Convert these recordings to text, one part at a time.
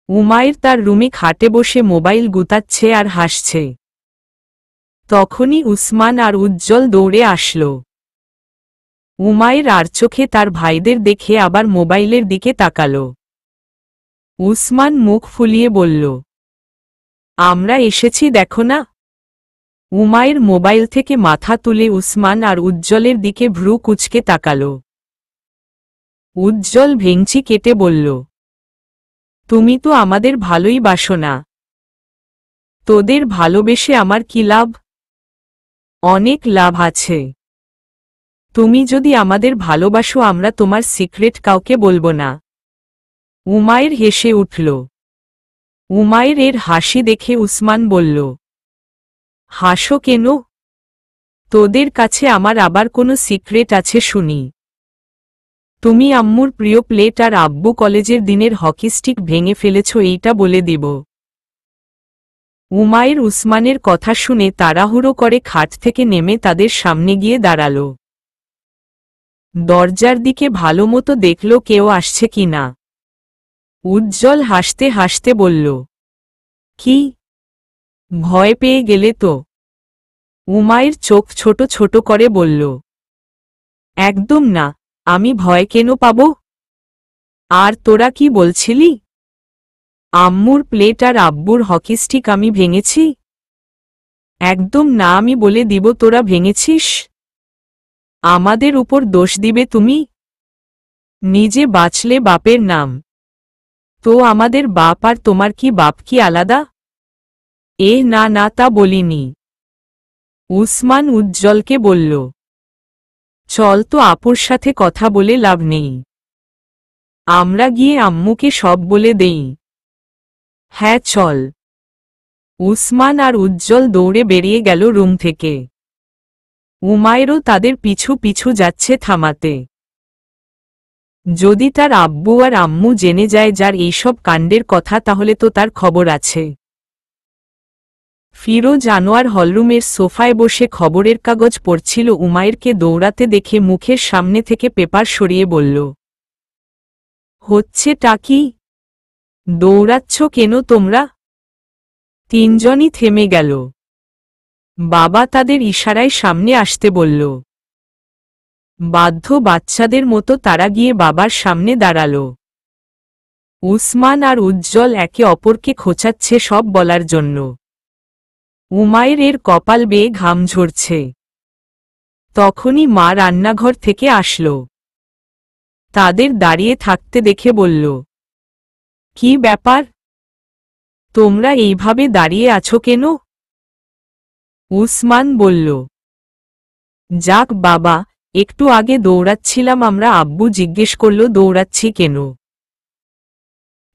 উমাইর তার রুমে খাটে বসে মোবাইল গুতাচ্ছে আর হাসছে। তখনই উসমান আর উজ্জ্বল দৌড়ে আসল। উমাইর আর চোখে তার ভাইদের দেখে আবার মোবাইলের দিকে তাকাল। উসমান মুখ ফুলিয়ে বলল, আমরা এসেছি দেখো না। উমাইর মোবাইল থেকে মাথা তুলে উসমান আর উজ্জ্বলের দিকে ভ্রু কুঁচকে তাকাল। উজ্জ্বল ভেঙচি কেটে বলল, তুমি তো আমাদের ভালোই বাসো না। তোদের ভালোবেসে আমার কি লাভ? অনেক লাভ আছে। তুমি যদি আমাদের ভালোবাসো আমরা তোমার সিক্রেট কাউকে বলবো না। উমাইর হেসে উঠল। উমাইর এর হাসি দেখে উসমান বলল, হাসো কেন? তোদের কাছে আমার আবার কোনো সিক্রেট আছে শুনি। তুমি আম্মুর প্রিয় প্লেট আর আব্বু কলেজের দিনের হকি স্টিক ভেঙে ফেলেছ এইটা বলে দিব। উমাইর উসমানের কথা শুনে তাড়াহুড়ো করে খাট থেকে নেমে তাদের সামনে গিয়ে দাঁড়াল। দরজার দিকে ভালোমতো দেখল কেউ আসছে কি না। উজ্জ্বল হাসতে হাসতে বলল, কি ভয় পেয়ে গেলে তো? উমাইর চোখ ছোট ছোট করে বলল, একদম না, আমি ভয় কেন পাব? আর তোরা কি বলছিলি? আম্মুর প্লেট আর আব্বুর হকি স্টিক আমি ভেঙেছি? একদম না, আমি বলে দিব তোরা ভেঙেছিস। আমাদের উপর দোষ দিবে তুমি? নিজে বাঁচলে বাপের নাম। তো আমাদের বাপ আর তোমার কি বাপ কি আলাদা? না না, তা বলিনি। উসমান উজ্জ্বলকে বলল, চল তো আপুর সাথে কথা বলে লাভ নেই। আমরা গিয়ে আম্মুকে সব বলে দেই। হ্যাঁ চল। উসমান আর উজ্জ্বল দৌড়ে বেরিয়ে গেল রুম থেকে। উমাইরও তাদের পিছু পিছু যাচ্ছে থামাতে। যদি তার আব্বু আর আম্মু জেনে যায় যার এইসব কাণ্ডের কথা তাহলে তো তার খবর আছে। ফিরোজ আনোয়ার হলরুমের সোফায় বসে খবরের কাগজ পড়ছিল। উমাইরকে দৌড়াতে দেখে মুখের সামনে থেকে পেপার সরিয়ে বলল, হচ্ছেটা কি? দৌড়াচ্ছ কেন তোমরা? তিনজনই থেমে গেল। বাবা তাদের ইশারায় সামনে আসতে বলল। বাধ্য বাচ্চাদের মতো তারা গিয়ে বাবার সামনে দাঁড়াল। উসমান আর উজ্জ্বল একে অপরকে খোঁচাচ্ছে সব বলার জন্য। উমাইর এর কপাল বেয়ে ঘাম ঝরছে। তখনই মা রান্নাঘর থেকে আসল। তাদের দাঁড়িয়ে থাকতে দেখে বলল, কি ব্যাপার? তোমরা এইভাবে দাঁড়িয়ে আছো কেন? উসমান বলল, যাক বাবা, একটু আগে দৌড়াচ্ছিলাম আমরা, আব্বু জিজ্ঞেস করল দৌড়াচ্ছি কেন।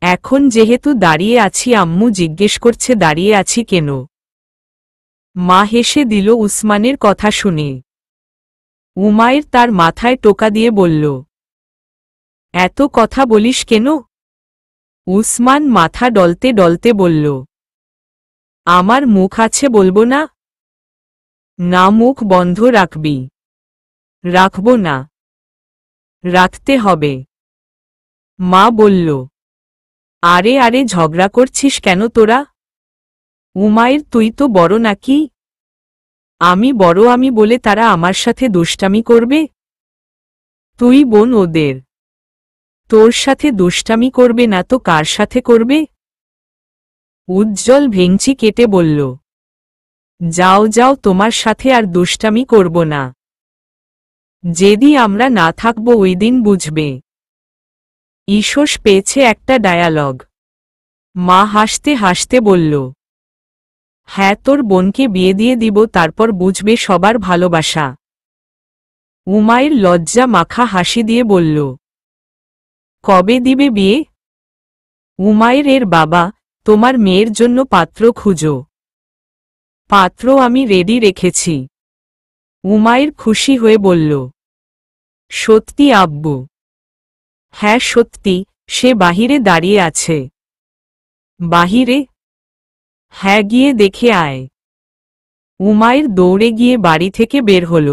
এখন যেহেতু দাঁড়িয়ে আছি আম্মু জিজ্ঞেস করছে দাঁড়িয়ে আছি কেন। মা হেসে দিল উসমানের কথা শুনে। উমাইর তার মাথায় টোকা দিয়ে বলল, এত কথা বলিস কেন? উসমান মাথা ডলতে ডলতে বলল, আমার মুখ আছে বলবো না? না, মুখ বন্ধ রাখবি। রাখব না। রাখতে হবে। মা বলল, আরে আরে ঝগড়া করছিস কেন তোরা? উমাইর তুই তো বড় নাকি? আমি বড়, আমি বলে তারা আমার সাথে দুষ্টামি করবে? তুই বোন ওদের। তোর সাথে দুষ্টামি করবে না তো কার সাথে করবে? উজ্জ্বল ভেঙচি কেটে বলল, যাও যাও, তোমার সাথে আর দুষ্টামি করব না। যেদিন আমরা না থাকব ওই দিন বুঝবে। ঈশোস পেয়েছে একটা ডায়ালগ। মা হাসতে হাসতে বলল, হ্যাঁ, তোর বোনকে বিয়ে দিয়ে দিব, তারপর বুঝবে সবার ভালোবাসা। উমাইর লজ্জা মাখা হাসি দিয়ে বলল, কবে দিবে বিয়ে? উমাইর এর বাবা, তোমার মেয়ের জন্য পাত্র খুঁজো। পাত্র আমি রেডি রেখেছি। উমাইর খুশি হয়ে বলল, সত্যি আব্বু? হ্যাঁ সত্যি, সে বাহিরে দাঁড়িয়ে আছে। বাহিরে? হ্যাঁ, গিয়ে দেখে আয়। উমাইর দৌড়ে গিয়ে বাড়ি থেকে বের হল।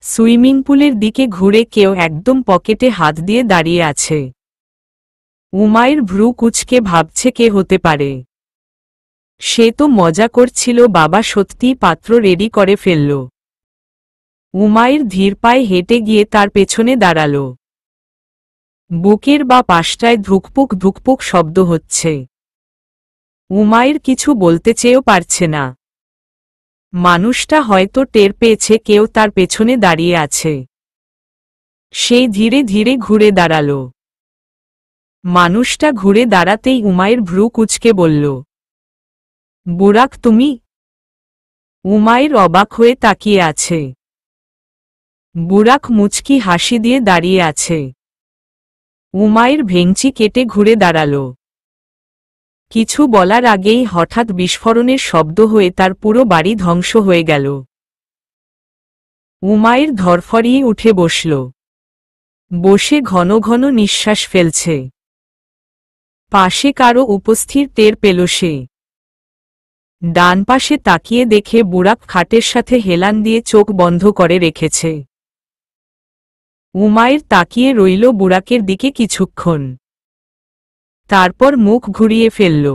সুইমিং পুলের দিকে ঘুরে কেউ একদম পকেটে হাত দিয়ে দাঁড়িয়ে আছে। উমাইর ভ্রু কুঁচকে ভাবছে কে হতে পারে। সে তো মজা করছিল, বাবা সত্যিই পাত্র রেডি করে ফেলল। উমাইর ধীর পায়ে হেঁটে গিয়ে তার পেছনে দাঁড়াল। বুকের বা পাশটায় ধুকপুক ধুকপুক শব্দ হচ্ছে। উমাইর কিছু বলতে চেয়েও পারছে না। মানুষটা হয়তো টের পেয়েছে কেউ তার পেছনে দাঁড়িয়ে আছে। সে ধীরে ধীরে ঘুরে দাঁড়াল। মানুষটা ঘুরে দাঁড়াতেই উমাইর ভ্রু কুঁচকে বলল, বুরাক তুমি? উমাইর অবাক হয়ে তাকিয়ে আছে। বুরাক মুচকি হাসি দিয়ে দাঁড়িয়ে আছে। উমাইর ভেংচি কেটে ঘুরে দাঁড়াল। কিছু বলার আগেই হঠাৎ বিস্ফোরণের শব্দ হয়ে তার পুরো বাড়ি ধ্বংস হয়ে গেল। উমাইর ধরফরিয়ে উঠে বসল। বসে ঘন ঘন নিঃশ্বাস ফেলছে। পাশে কারো উপস্থিত টের পেল সে। ডান পাশে তাকিয়ে দেখে বুরাক খাটের সাথে হেলান দিয়ে চোখ বন্ধ করে রেখেছে। উমাইর তাকিয়ে রইল বুরাকের দিকে কিছুক্ষণ। তারপর মুখ ঘুরিয়ে ফেলল।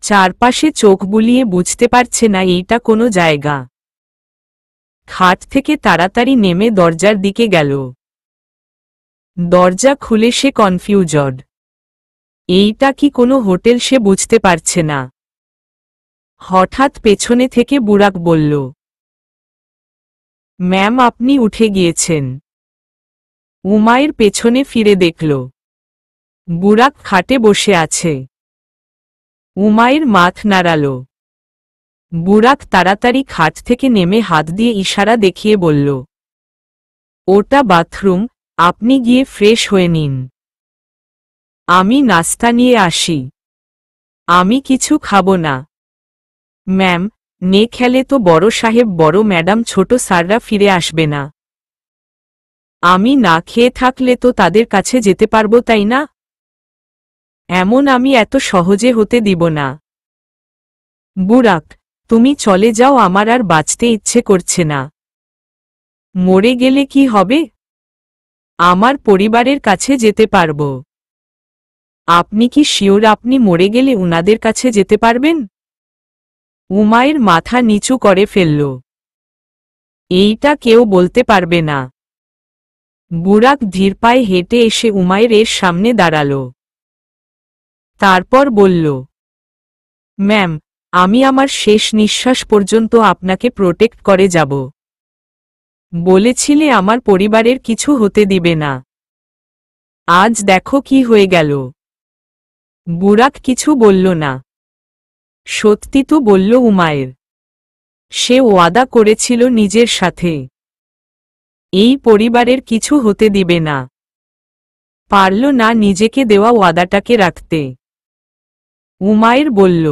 চারপাশে চোখ বুলিয়ে বুঝতে পারছে না এইটা কোনো জায়গা। খাট থেকে তাড়াতাড়ি নেমে দরজার দিকে গেল। দরজা খুলে সে কনফিউজড। এইটা কি কোনো হোটেল সে বুঝতে পারছে না। হঠাৎ পেছনে থেকে বুরাক বলল, ম্যাম আপনি উঠে গিয়েছেন। উমাইর পেছনে ফিরে দেখল বুরাক খাটে বসে আছে। উমাইর মাথ নাড়াল। বুরাক তাড়াতাড়ি খাট থেকে নেমে হাত দিয়ে ইশারা দেখিয়ে বলল, ওটা বাথরুম, আপনি গিয়ে ফ্রেশ হয়ে নিন। আমি নাস্তা নিয়ে আসি। আমি কিছু খাবো না। ম্যাম, নে খেলে তো বড় সাহেব বড় ম্যাডাম ছোট স্যাররা ফিরে আসবে না। আমি না খেয়ে থাকলে তো তাদের কাছে যেতে পারবো, তাই না? এমন আমি এত সহজে হতে দিব না। বুরাক, তুমি চলে যাও, আমার আর বাঁচতে ইচ্ছে করছে না। মরে গেলে কি হবে? আমার পরিবারের কাছে যেতে পারব। আপনি কি শিওর আপনি মরে গেলে উনাদের কাছে যেতে পারবেন? উমাইর মাথা নিচু করে ফেলল। এইটা কেউ বলতে পারবে না। বুরাক ধীর পায়ে হেঁটে এসে উমাইরের সামনে দাঁড়াল। তারপর বলল, ম্যাম, আমি আমার শেষ নিঃশ্বাস পর্যন্ত আপনাকে প্রোটেক্ট করে যাব। বলেছিলে আমার পরিবারের কিছু হতে দিবে না। আজ দেখো কি হয়ে গেল। বুরাক কিছু বলল না। সত্যি তো বলল উমাইর। সে ওয়াদা করেছিল নিজের সাথে, এই পরিবারের কিছু হতে দিবে না। পারল না নিজেকে দেওয়া ওয়াদাটাকে রাখতে। উমাইর বলল,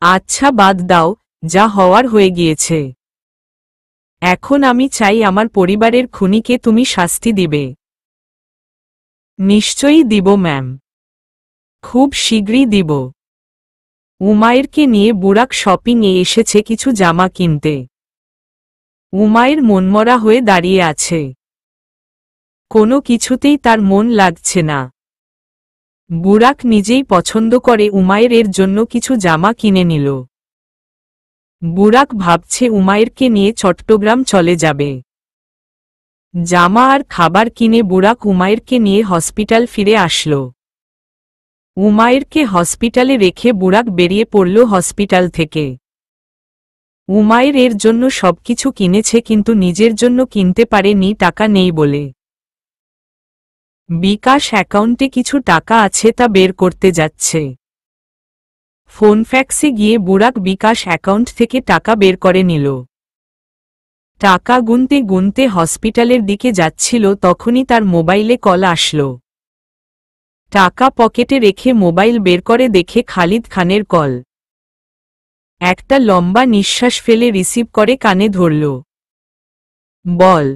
আচ্ছা বাদ দাও, যা হওয়ার হয়ে গিয়েছে। এখন আমি চাই আমার পরিবারের খুনিকে তুমি শাস্তি দিবে। নিশ্চয়ই দিব ম্যাম, খুব শীঘ্রই দিব। উমাইরকে নিয়ে বুরাক শপিংয়ে এসেছে কিছু জামা কিনতে। উমাইর মনমরা হয়ে দাঁড়িয়ে আছে। কোনো কিছুতেই তার মন লাগছে না। বুরাক নিজেই পছন্দ করে উমাইরের জন্য কিছু জামা কিনে নিল। বুরাক ভাবছে উমাইরকে নিয়ে চট্টগ্রাম চলে যাবে। জামা আর খাবার কিনে বুরাক উমাইরকে নিয়ে হসপিটাল ফিরে আসলো। উমাইরকে হসপিটালে রেখে বুরাক বেরিয়ে পড়ল হসপিটাল থেকে। উমাইর এর জন্য সবকিছু কিনেছে কিন্তু নিজের জন্য কিনতে পারেনি, টাকা নেই বলে। বিকাশ অ্যাকাউন্টে কিছু টাকা আছে, তা বের করতে যাচ্ছে। ফোন ফ্যাক্সে গিয়ে বুরাক বিকাশ অ্যাকাউন্ট থেকে টাকা বের করে নিল। টাকা গুনতে গুনতে হসপিটালের দিকে যাচ্ছিল, তখনই তার মোবাইলে কল আসলো। টাকা পকেটে রেখে মোবাইল বের করে দেখে খালিদ খানের কল। একটা লম্বা নিঃশ্বাস ফেলে রিসিভ করে কানে ধরল। বল।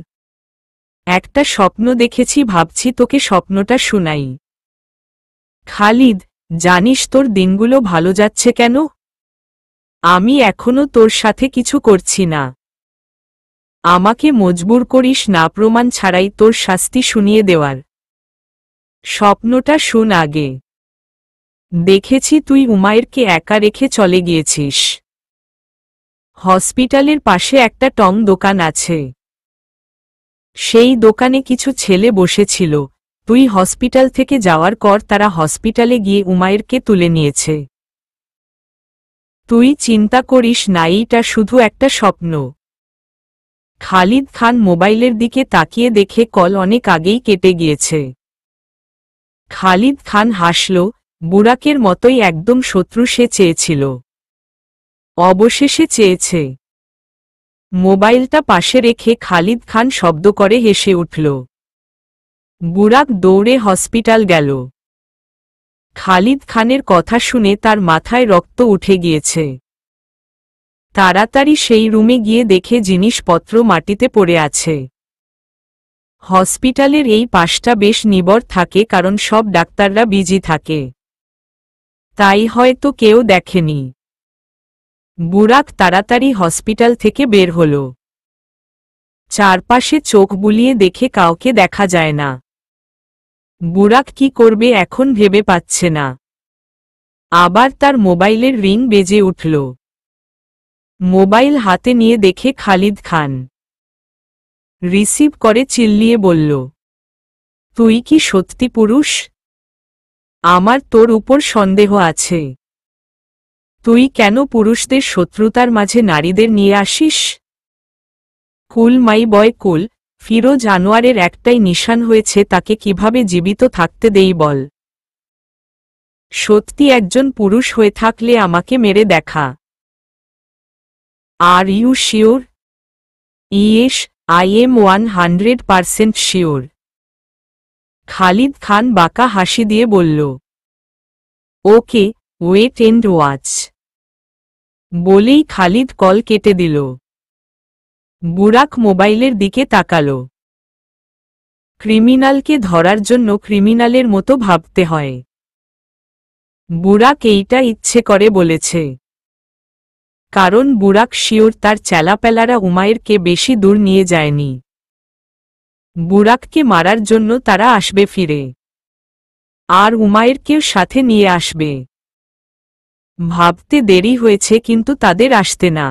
একটা স্বপ্ন দেখেছি, ভাবছি তোকে স্বপ্নটা শুনাই। খালিদ, জানিস তোর দিনগুলো ভালো যাচ্ছে কেন? আমি এখনো তোর সাথে কিছু করছি না। আমাকে মজবুর করিস না প্রমাণ ছাড়াই তোর শাস্তি শুনিয়ে দেওয়ার। স্বপ্নটা শুন আগে। দেখেছি তুই উমায়েরকে একা রেখে চলে গিয়েছিস। হসপিটালের পাশে একটা টং দোকান আছে। সেই দোকানে কিছু ছেলে বসেছিল। তুই হসপিটাল থেকে যাওয়ার পর তারা হসপিটালে গিয়ে উমায়েরকে তুলে নিয়েছে। তুই চিন্তা করিস না, এইটা শুধু একটা স্বপ্ন। খালিদ খান মোবাইলের দিকে তাকিয়ে দেখে কল অনেক আগেই কেটে গিয়েছে। খালিদ খান হাসল, বুরাকের মতোই একদম শত্রু সে চেয়েছিল, অবশেষে চেয়েছে। মোবাইলটা পাশে রেখে খালিদ খান শব্দ করে হেসে উঠল। বুরাক দৌড়ে হসপিটাল গেল। খালিদ খানের কথা শুনে তার মাথায় রক্ত উঠে গিয়েছে। তাড়াতাড়ি সেই রুমে গিয়ে দেখে জিনিসপত্র মাটিতে পড়ে আছে। হসপিটালের এই পাশটা বেশ নিবড় থাকে, কারণ সব ডাক্তাররা বিজি থাকে, তাই হয়তো কেউ দেখেনি। বুরাক তাড়াতাড়ি হসপিটাল থেকে বের হল। চারপাশে চোখ বুলিয়ে দেখে কাউকে দেখা যায় না। বুরাক কি করবে এখন ভেবে পাচ্ছে না। আবার তার মোবাইলের রিং বেজে উঠল। মোবাইল হাতে নিয়ে দেখে খালিদ খান। রিসিভ করে চিল্লিয়ে বলল, তুই কি সত্যি পুরুষ? আমার তোর উপর সন্দেহ আছে। তুই কেন পুরুষদের শত্রুতার মাঝে নারীদের নিয়ে আসিস? কুল মাই বয় কুল। ফিরোজ আনোয়ারের একটাই নিশান হয়েছে, তাকে কিভাবে জীবিত থাকতে দেই বল। সত্যি একজন পুরুষ হয়ে থাকলে আমাকে মেরে দেখা। Are you sure? Yes, I am 100% sure. Khalid Khan বাঁকা হাসি দিয়ে বলল, ওকে, ওয়েট এন্ড ওয়াচ। বলেই খালিদ কল কেটে দিল। বুরাক মোবাইলের দিকে তাকাল। ক্রিমিনালকে ধরার জন্য ক্রিমিনালের মতো ভাবতে হয়। বুরাক এইটা ইচ্ছে করে বলেছে, কারণ বুরাক শিওর তার চেলাপেলারা উমায়েরকে বেশি দূর নিয়ে যায়নি। বুরাককে মারার জন্য তারা আসবে ফিরে, আর উমায়েরকেও সাথে নিয়ে আসবে। ভাবতে দেরি হয়েছে, কিন্তু তাদের আসতে না।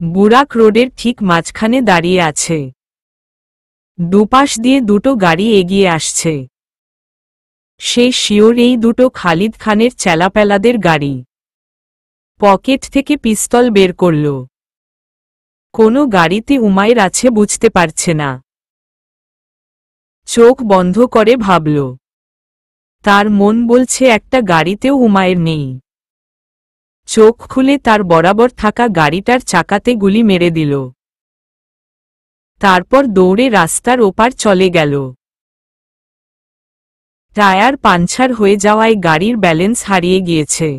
বুরাক রোডের ঠিক মাঝখানে দাঁড়িয়ে আছে। দুপাশ দিয়ে দুটো গাড়ি এগিয়ে আসছে। সে শিওর এই দুটো খালিদ খানের চেলাপেলাদের গাড়ি। পকেট থেকে পিস্তল বের করল। কোনো গাড়িতে উমায়ের আছে বুঝতে পারছে না। চোখ বন্ধ করে ভাবল। তার মন বলছে একটা গাড়িতেও উমায়ের নেই। চোখ খুলে তার বরাবর থাকা গাড়িটার চাকাতে গুলি মেরে দিল। তারপর দৌড়ে রাস্তার ওপার চলে গেল। টায়ার পাঞ্চার হয়ে যাওয়ায় গাড়ির ব্যালেন্স হারিয়ে গিয়েছে।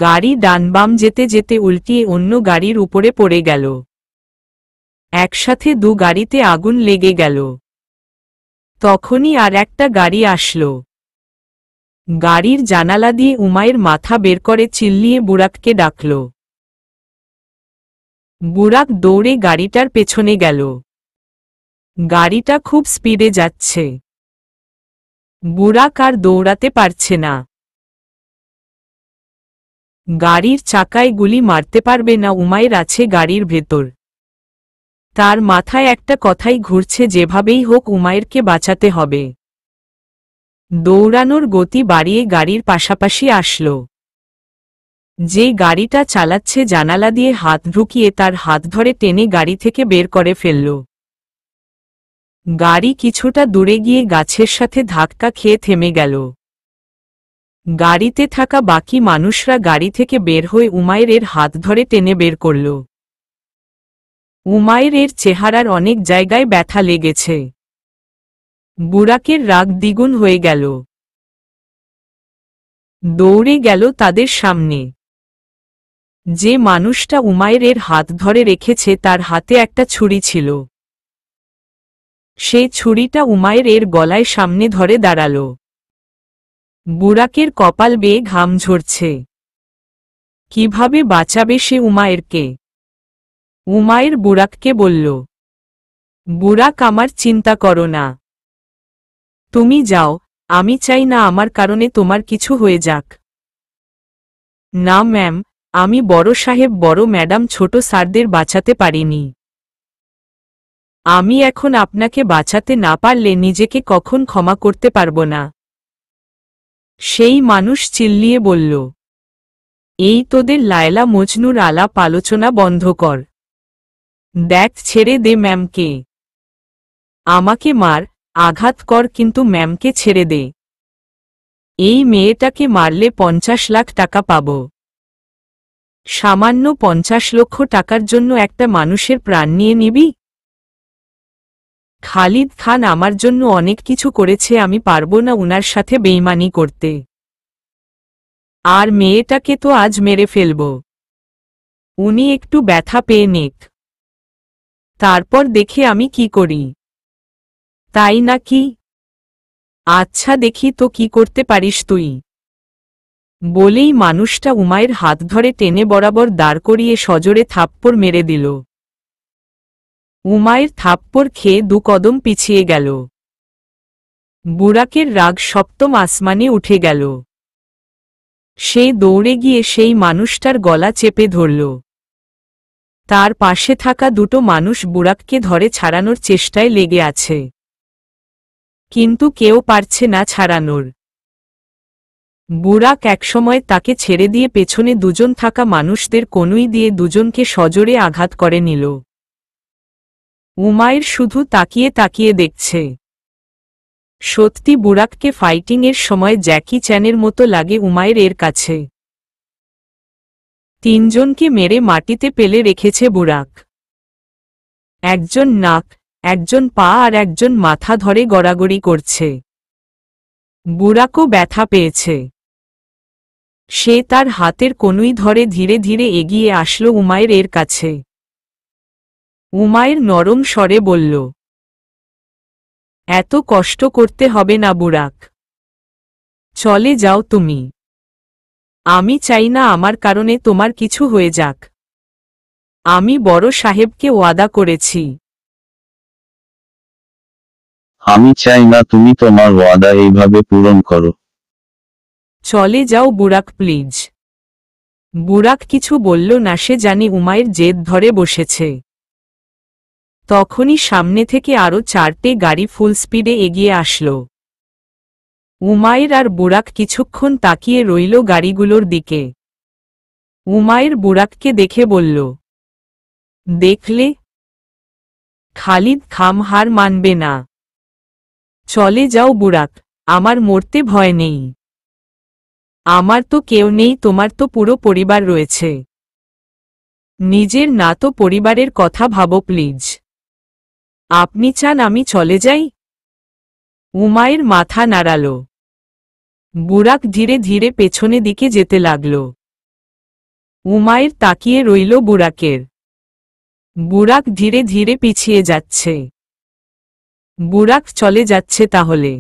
গাড়ি ডান বাম যেতে যেতে উল্টিয়ে অন্য গাড়ির উপরে পড়ে গেল। একসাথে দু গাড়িতে আগুন লেগে গেল। তখনই আর একটা গাড়ি আসলো। গাড়ির জানালা দিয়ে উমায়ের মাথা বের করে চিল্লিয়ে বুরাককে ডাকল। বুরাক দৌড়ে গাড়িটার পেছনে গেল। গাড়িটা খুব স্পিডে যাচ্ছে। বুরাক আর দৌড়াতে পারছে না। গাড়ির চাকায় গুলি মারতে পারবে না, উমায়ের আছে গাড়ির ভেতর। তার মাথায় একটা কথাই ঘুরছে, যেভাবেই হোক উমায়েরকে বাঁচাতে হবে। দৌড়ানোর গতি বাড়িয়ে গাড়ির পাশাপাশি আসল। যে গাড়িটা চালাচ্ছে জানালা দিয়ে হাত ঢুকিয়ে তার হাত ধরে টেনে গাড়ি থেকে বের করে ফেলল। গাড়ি কিছুটা দূরে গিয়ে গাছের সাথে ধাক্কা খেয়ে থেমে গেল। গাড়িতে থাকা বাকি মানুষরা গাড়ি থেকে বের হয়ে উমায়ের হাত ধরে টেনে বের করল। উমায়ের চেহারার অনেক জায়গায় ব্যথা লেগেছে। বুরাকের রাগ দ্বিগুণ হয়ে গেল। দৌড়ে গেল তাদের সামনে। যে মানুষটা উমায়ের হাত ধরে রেখেছে তার হাতে একটা ছুরি ছিল। সে ছুরিটা উমায়ের গলায় সামনে ধরে দাঁড়াল। বুরাকের কপাল বেয়ে ঘাম ঝরছে। কিভাবে বাঁচাবে সে উমায়েরকে? উমায়ের বুরাককে বলল, বুরাক আমার চিন্তা করো না। তুমি যাও, আমি চাই না আমার কারণে তোমার কিছু হয়ে যাক। না ম্যাম, আমি বড় সাহেব বড় ম্যাডাম ছোট স্যারদের বাঁচাতে পারিনি। আমি এখন আপনাকে বাঁচাতে না পারলে নিজেকে কখন ক্ষমা করতে পারব না। সেই মানুষ চিল্লিয়ে বলল, এই তোদের লায়লা মজনুর আলাপ আলোচনা বন্ধ কর। দেখ, ছেড়ে দে ম্যামকে। আমাকে মার, আঘাত কর, কিন্তু ম্যামকে ছেড়ে দে। এই মেয়েটাকে মারলে 50 লাখ টাকা পাব। সামান্য 50 লক্ষ টাকার জন্য একটা মানুষের প্রাণ নিয়ে নিবি? খালিদ খান আমার জন্য অনেক কিছু করেছে, আমি পারবো না উনার সাথে বেইমানি করতে। আর মেয়েটাকে তো আজ মেরে ফেলব। উনি একটু ব্যথা পেয়ে নেক, তারপর দেখে আমি কি করি। তাই নাকি? আচ্ছা, দেখি তো কি করতে পারিস তুই। বলেই মানুষটা উমায়ের হাত ধরে টেনে বরাবর দাঁড় করিয়ে সজোরে থাপ্পড় মেরে দিল। উমায়ের থাপ্পড় খেয়ে 2 কদম পিছিয়ে গেল। বুরাকের রাগ সপ্তম আসমানে উঠে গেল। সে দৌড়ে গিয়ে সেই মানুষটার গলা চেপে ধরল। তার পাশে থাকা 2টো মানুষ বুরাককে ধরে ছাড়ানোর চেষ্টায় লেগে আছে, কিন্তু কেউ পারছে না ছাড়ানোর। বুরাক একসময় তাকে ছেড়ে দিয়ে পেছনে 2জন থাকা মানুষদের কনুই দিয়ে 2জনকে সজোরে আঘাত করে নিল। উমায়ের শুধু তাকিয়ে তাকিয়ে দেখছে। সত্যি বুরাককে ফাইটিংয়ের সময় জ্যাকি চ্যানের মতো লাগে উমায়ের এর কাছে। 3জনকে মেরে মাটিতে পেলে রেখেছে বুরাক। একজন নাক, একজন পা আর একজন মাথা ধরে গড়াগড়ি করছে। বুরাকও ব্যথা পেয়েছে। সে তার হাতের কনুই ধরে ধীরে ধীরে এগিয়ে আসলো উমায়ের এর কাছে। উমায়ের নরম স্বরে বলল, এত কষ্ট করতে হবে না বুরাক, চলে যাও তুমি। আমি চাই না আমার কারণে তোমার কিছু হয়ে যাক। আমি বড় সাহেবকে ওয়াদা করেছি। আমি চাই না তুমি তোমার ওয়াদা এইভাবে পূরণ করো। চলে যাও বুরাক, প্লিজ। বুরাক কিছু বলল না, সে জানি উমায়ের জেদ ধরে বসেছে। তখনই সামনে থেকে আরো 4টে গাড়ি ফুল স্পিডে এগিয়ে আসলো। উমায়ের আর বুরাক কিছুক্ষণ তাকিয়ে রইল গাড়িগুলোর দিকে। উমায়ের বুরাককে দেখে বলল, দেখলে, খালিদ খাম হার মানবে না। চলে যাও বুরাক, আমার মরতে ভয় নেই। আমার তো কেউ নেই, তোমার তো পুরো পরিবার রয়েছে। নিজের না তো পরিবারের কথা ভাবো প্লিজ। আপনি চান আমি চলে যাই? উমায়ের মাথা নাড়াল। বুরাক ধীরে ধীরে পেছনে দিকে যেতে লাগল। উমায়ের তাকিয়ে রইল বুরাকের। বুরাক ধীরে ধীরে পিছিয়ে যাচ্ছে। বুরাক চলে যাচ্ছে তাহলে?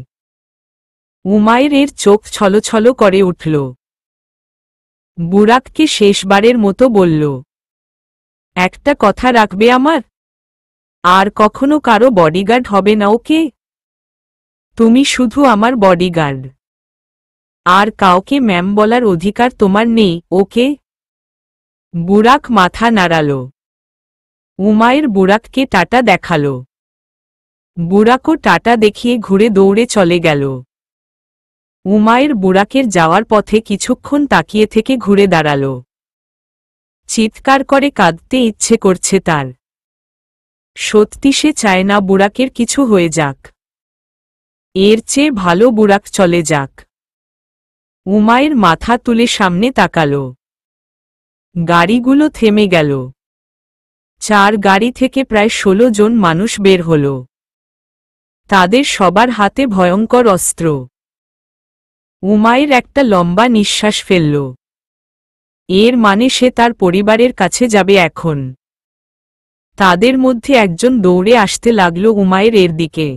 উমায়ের এর চোখ ছলছল করে উঠল। বুরাককে শেষবারের মতো বলল, একটা কথা রাখবে আমার? আর কখনো কারো বডিগার্ড হবে না, ওকে? তুমি শুধু আমার বডিগার্ড। আর কাউকে ম্যাম বলার অধিকার তোমার নেই, ওকে? বুরাক মাথা নাড়াল। উমায়ের বুরাককে টাটা দেখাল। বুরাকও টাটা দেখিয়ে ঘুরে দৌড়ে চলে গেল। উমায়ের বুরাকের যাওয়ার পথে কিছুক্ষণ তাকিয়ে থেকে ঘুরে দাঁড়াল। চিৎকার করে কাঁদতে ইচ্ছে করছে তার। সত্যি সে চায় না বুরাকের কিছু হয়ে যাক। এর চেয়ে ভালো বুরাক চলে যাক। উমায়ের মাথা তুলে সামনে তাকাল। গাড়িগুলো থেমে গেল। 4 গাড়ি থেকে প্রায় 16 জন মানুষ বের হল। তাদের সবার হাতে ভয়ঙ্কর অস্ত্র। উমায়ের একটা লম্বা নিঃশ্বাস ফেলল। এর মানে সে তার পরিবারের কাছে যাবে এখন। তাদের মধ্যে একজন দৌড়ে আসতে লাগল উমায়ের এর দিকে।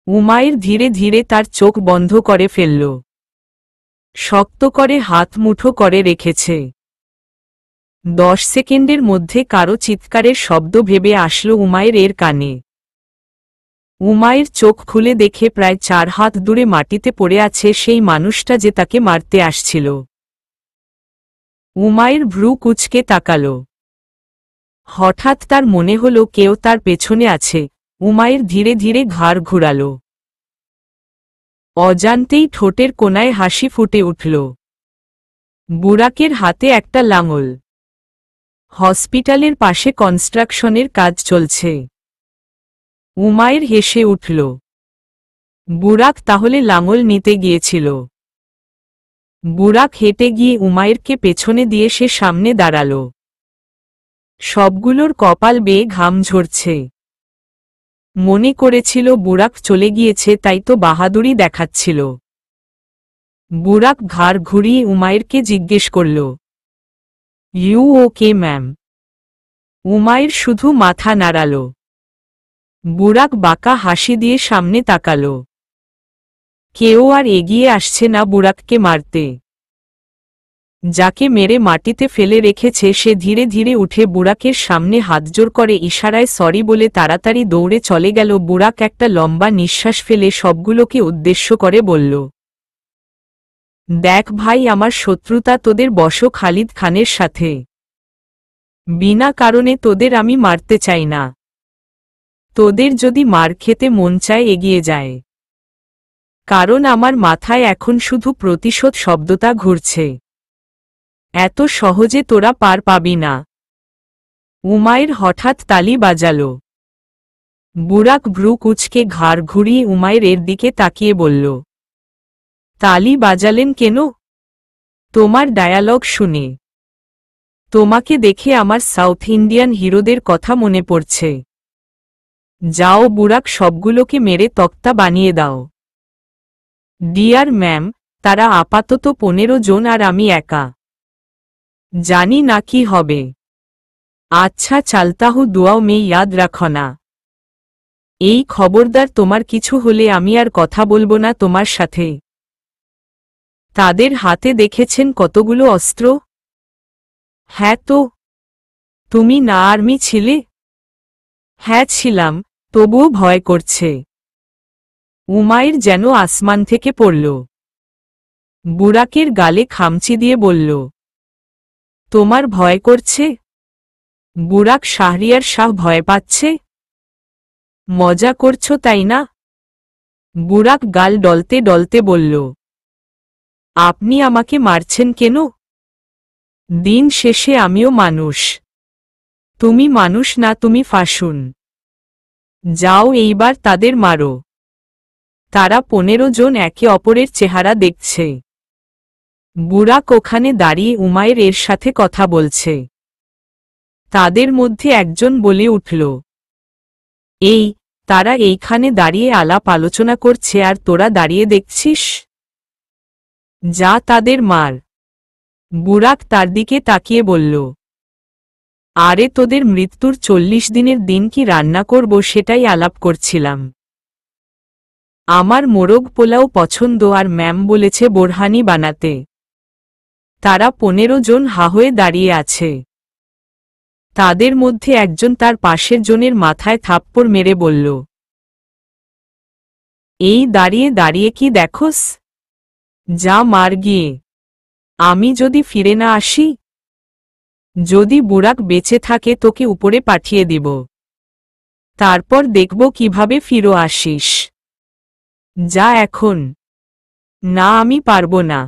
উমায়ের ধীরে ধীরে তার চোখ বন্ধ করে ফেলল। শক্ত করে হাত মুঠো করে রেখেছে। 10 সেকেন্ডের মধ্যে কারো চিৎকারের শব্দ ভেবে আসলো উমায়ের এর কানে। উমায়ের চোখ খুলে দেখে প্রায় 4 হাত দূরে মাটিতে পড়ে আছে সেই মানুষটা যে তাকে মারতে আসছিল। উমায়ের ভ্রু কুঁচকে তাকাল। হঠাৎ তার মনে হল কেউ তার পেছনে আছে। উমায়ের ধীরে ধীরে ঘাড় ঘুরাল। অজান্তেই ঠোঁটের কোণায় হাসি ফুটে উঠল। বুরাকের হাতে একটা লাঙল। হসপিটালের পাশে কনস্ট্রাকশনের কাজ চলছে। উমায়ের হেসে উঠল। বুরাক তাহলে লাঙল নিতে গিয়েছিল। বুরাক হেঁটে গিয়ে উমায়েরকে পেছনে দিয়ে সে সামনে দাঁড়াল। সবগুলোর কপাল বেয়ে ঘাম ঝরছে। মনে করেছিল বুরাক চলে গিয়েছে, তাই তো বাহাদুরি দেখাচ্ছিল। বুরাক ঘাড় ঘুরিয়ে উমায়েরকে জিজ্ঞেস করল, ইউ ওকে ম্যাম? উমায়ের শুধু মাথা নাড়াল। বুরাক বাঁকা হাসি দিয়ে সামনে তাকাল। কেউ আর এগিয়ে আসছে না বুরাককে মারতে। যাকে মেরে মাটিতে ফেলে রেখেছে সে ধীরে ধীরে উঠে বুরাকের সামনে হাতজোর করে ইশারায় সরি বলে তাড়াতাড়ি দৌড়ে চলে গেল। বুরাক একটা লম্বা নিঃশ্বাস ফেলে সবগুলোকে উদ্দেশ্য করে বলল, দেখ ভাই, আমার শত্রুতা তোদের বশ খালিদ খানের সাথে। বিনা কারণে তোদের আমি মারতে চাই না। তোদের যদি মার খেতে মন চায় এগিয়ে যায়, কারণ আমার মাথায় এখন শুধু প্রতিশোধ শব্দটা ঘুরছে। এত সহজে তোরা পার পাবি না। উমায়ের হঠাৎ তালি বাজাল। বুরাক ভ্রু কুঁচকে ঘাড় ঘুরিয়ে উমায়ের দিকে তাকিয়ে বলল, তালি বাজালেন কেন? তোমার ডায়ালগ শুনে তোমাকে দেখে আমার সাউথ ইন্ডিয়ান হিরোদের কথা মনে পড়ছে। যাও বুরাক, সবগুলোকে মেরে তক্তা বানিয়ে দাও। ডিয়ার ম্যাম, তারা আপাতত 15 জন আর আমি একা। জানি না কি হবে। আচ্ছা চালতা হু দুয়াও মে ইয়াদ রাখনা। এই খবরদার, তোমার কিছু হলে আমি আর কথা বলবো না তোমার সাথে। তাদের হাতে দেখেছেন কতগুলো অস্ত্র? হ্যাঁ তো। তুমি না আর্মি ছিলে? হ্যাঁ ছিলাম, তবুও ভয় করছে। উমায়ের যেন আসমান থেকে পড়ল। বুরাকের গালে খামচি দিয়ে বলল, তোমার ভয় করছে? বুরাক শাহরিয়ার শাহ ভয় পাচ্ছে? মজা করছো তাই না? বুরাক গাল ডলতে ডলতে বলল, আপনি আমাকে মারছেন কেন? দিন শেষে আমিও মানুষ। তুমি মানুষ না, তুমি ফাসুন। যাও এইবার তাদের মারো। তারা 15 জন একে অপরের চেহারা দেখছে। বুরাক ওখানে দাঁড়িয়ে উমায়ের সাথে কথা বলছে। তাদের মধ্যে একজন বলে উঠল, এই, তারা এইখানে দাঁড়িয়ে আলাপ আলোচনা করছে আর তোরা দাঁড়িয়ে দেখছিস? যা তাদের মার। বুরাক তার দিকে তাকিয়ে বলল, আরে তোদের মৃত্যুর 40 দিনের দিন কি রান্না করব সেটাই আলাপ করছিলাম। আমার মোরগ পোলাও পছন্দ আর ম্যাম বলেছে বোরহানি বানাতে। তারা 15 জন হা হয়ে দাঁড়িয়ে আছে। তাদের মধ্যে একজন তার পাশের জনের মাথায় থাপ্পড় মেরে বলল, এই দাঁড়িয়ে দাঁড়িয়ে কি দেখোস? যা মার গিয়ে। আমি যদি ফিরে না আসি? যদি বুরাক বেঁচে থাকে তোকে উপরে পাঠিয়ে দিব। তারপর দেখব কিভাবে ফিরে আসিস। যা এখন। না, আমি পারব না।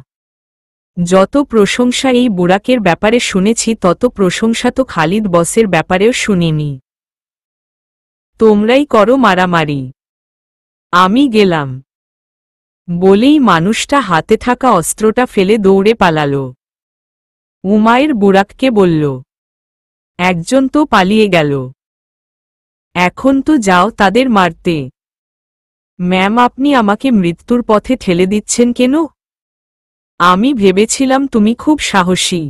যত প্রশংসা এই বুরাকের ব্যাপারে শুনেছি তত প্রশংসা তো খালিদ বসের ব্যাপারেও শুনিনি। তোমরাই করো মারামারি, আমি গেলাম। বলেই মানুষটা হাতে থাকা অস্ত্রটা ফেলে দৌড়ে পালাল। উমায়ের বুরাককে বলল, একজন তো পালিয়ে গেল। এখন তো যাও তাদের মারতে। ম্যাম, আপনি আমাকে মৃত্যুর পথে ঠেলে দিচ্ছেন কেন? আমি ভেবেছিলাম তুমি খুব সাহসী।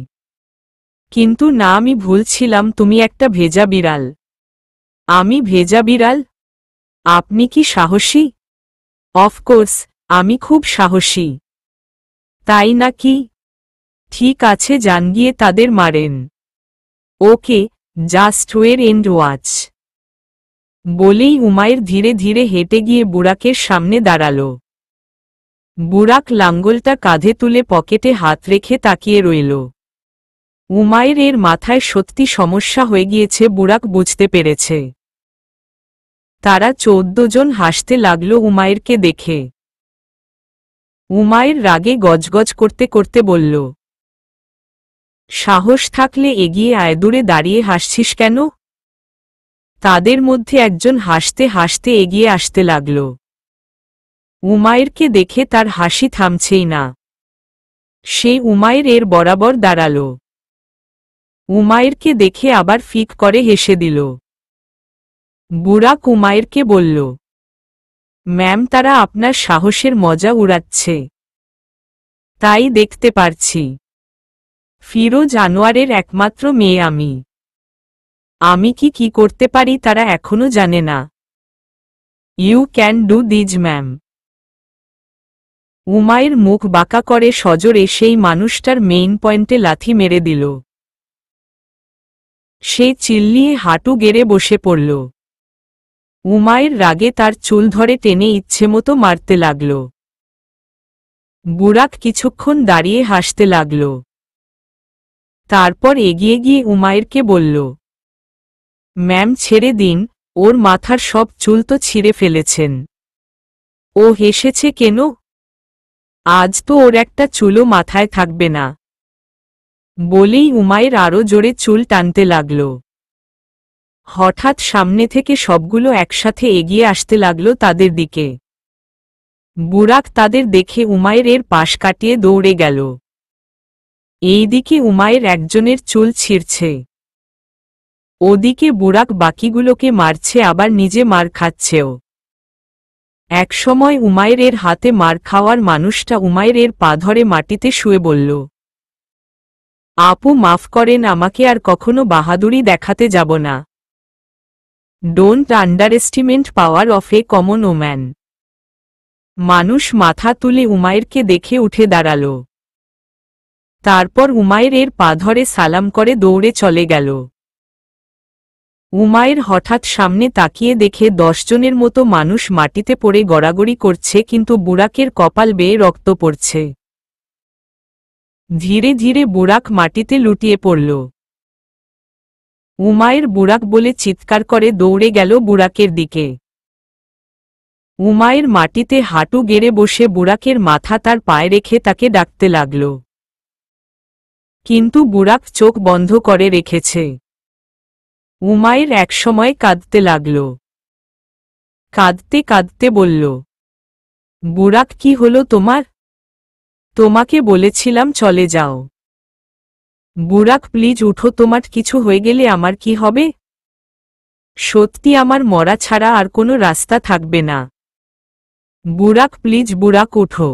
কিন্তু না, আমি ভুল ছিলাম। তুমি একটা ভেজা বিড়াল। আমি ভেজা বিড়াল? আপনি কি সাহসী? অফকোর্স, আমি খুব সাহসী। তাই নাকি? ঠিক আছে, যান গিয়ে তাদের মারেন। ওকে, জাস্ট ওয়েট এন্ড ওয়াচ। বলেই উমাইর ধীরে ধীরে হেঁটে গিয়ে বুরাকের সামনে দাঁড়াল। বুরাক লাঙ্গলটা কাঁধে তুলে পকেটে হাত রেখে তাকিয়ে রইল। উমাইর এর মাথায় সত্যি সমস্যা হয়ে গিয়েছে বুরাক বুঝতে পেরেছে। তারা 14 জন হাসতে লাগল উমাইরকে দেখে। উমাইর রাগে গজগজ করতে করতে বলল, সাহস থাকলে এগিয়ে আয়, দূরে দাঁড়িয়ে হাসছিস কেন? তাদের মধ্যে একজন হাসতে হাসতে এগিয়ে আসতে লাগল। উমাইরকে দেখে তার হাসি থামছেই না। সে উমাইর এর বরাবর দাঁড়াল। উমাইরকে দেখে আবার ফিক করে হেসে দিল। বুরাক উমাইরকে বলল, ম্যাম, তারা আপনার সাহসের মজা উড়াচ্ছে। তাই দেখতে পারছি। ফিরোজ আনোয়ারের একমাত্র মেয়ে আমি। আমি কি করতে পারি তারা এখনো জানে না। You can do this ma'am. Umair মুখ বাঁকা করে সজোরে সেই মানুষটার মেইন পয়েন্টে লাথি মেরে দিল। সে চিল্লিয়ে হাঁটু গেড়ে বসে পড়ল। উমাইর রাগে তার চুল ধরে টেনে ইচ্ছেমতো মারতে লাগল। বুরাক কিছুক্ষণ দাঁড়িয়ে হাসতে লাগল। তারপর এগিয়ে গিয়ে উমাইরকে বলল, ম্যাম, ছেড়ে দিন, ওর মাথার সব চুল তো ছিঁড়ে ফেলেছেন। ও হেসেছে কেন? আজ তো ওর একটা চুলও মাথায় থাকবে না। বলেই উমাইর আরো জোরে চুল টানতে লাগল। হঠাৎ সামনে থেকে সবগুলো একসাথে এগিয়ে আসতে লাগল তাদের দিকে। বুরাক তাদের দেখে উমাইর এর পাশ কাটিয়ে দৌড়ে গেল। এইদিকে উমাইর একজনের চুল ছিঁড়ছে, ওদিকে বুরাক বাকিগুলোকে মারছে, আবার নিজে মার খাচ্ছেও। একসময় উমাইর এর হাতে মার খাওয়ার মানুষটা উমাইর এর পা ধরে মাটিতে শুয়ে বলল, আপু, মাফ করেন, আমাকে আর কখনো বাহাদুরি দেখাতে যাব না। Don't underestimate power of a common woman. মানুষ মাথা তুলে উমাইরকে দেখে উঠে দাঁড়াল। তারপর উমাইর এর পা ধরে সালাম করে দৌড়ে চলে গেল। উমাইর হঠাৎ সামনে তাকিয়ে দেখে 10 জনের মতো মানুষ মাটিতে পড়ে গড়াগড়ি করছে, কিন্তু বুরাকের কপাল বেয়ে রক্ত পড়ছে। ধীরে ধীরে বুরাক মাটিতে লুটিয়ে পড়ল। উমাইর বুরাক বলে চিৎকার করে দৌড়ে গেল বুরাকের দিকে। উমাইর মাটিতে হাঁটু গেড়ে বসে বুরাকের মাথা তার পায়ে রেখে তাকে ডাকতে লাগল। কিন্তু বুরাক চোখ বন্ধ করে রেখেছে। উমাইর একসময় কাঁদতে লাগল। কাঁদতে কাঁদতে বলল, বুরাক, কি হলো তোমার? তোমাকে বলেছিলাম চলে যাও। বুরাক, প্লিজ উঠো, তোমার কিছু হয়ে গেলে আমার কি হবে? সত্যি আমার মরা ছাড়া আর কোনো রাস্তা থাকবে না। বুরাক, প্লিজ, বুরাক, উঠো।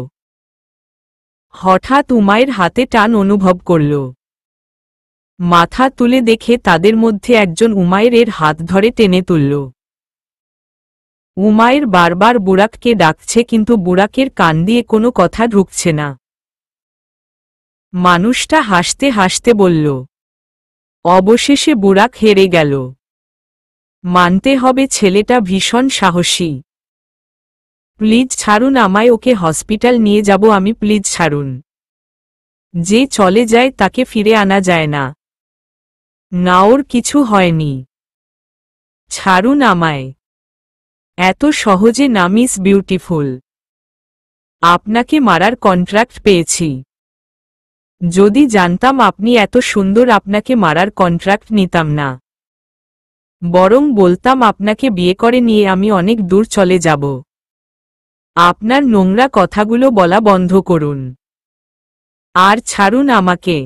হঠাৎ উমাইর হাতে টান অনুভব করল। মাথা তুলে দেখে তাদের মধ্যে একজন উমাইর এর হাত ধরে টেনে তুলল। উমাইর বারবার বুরাককে ডাকছে, কিন্তু বুরাকের কান দিয়ে কোনো কথা ঢুকছে না। মানুষটা হাসতে হাসতে বলল, অবশেষে বুরাক হেরে গেল। মানতে হবে ছেলেটা ভীষণ সাহসী। প্লিজ ছাড়ুন আমায়, ওকে হসপিটাল নিয়ে যাব আমি, প্লিজ ছাড়ুন। যে চলে যায় তাকে ফিরে আনা যায় না। না, ওর কিছু হয়নি। ছাড়ুন আমায়। এত সহজে না, মিস বিউটিফুল। আপনাকে মারার কন্ট্রাক্ট পেয়েছি। যদি জানতাম আপনি এত সুন্দর, আপনাকে মারার কন্ট্রাক্ট নিতাম না। বরং বলতাম আপনাকে বিয়ে করে নিয়ে আমি অনেক দূর চলে যাব। আপনার নোংরা কথাগুলো বলা বন্ধ করুন। আর ছাড়ুন আমাকে।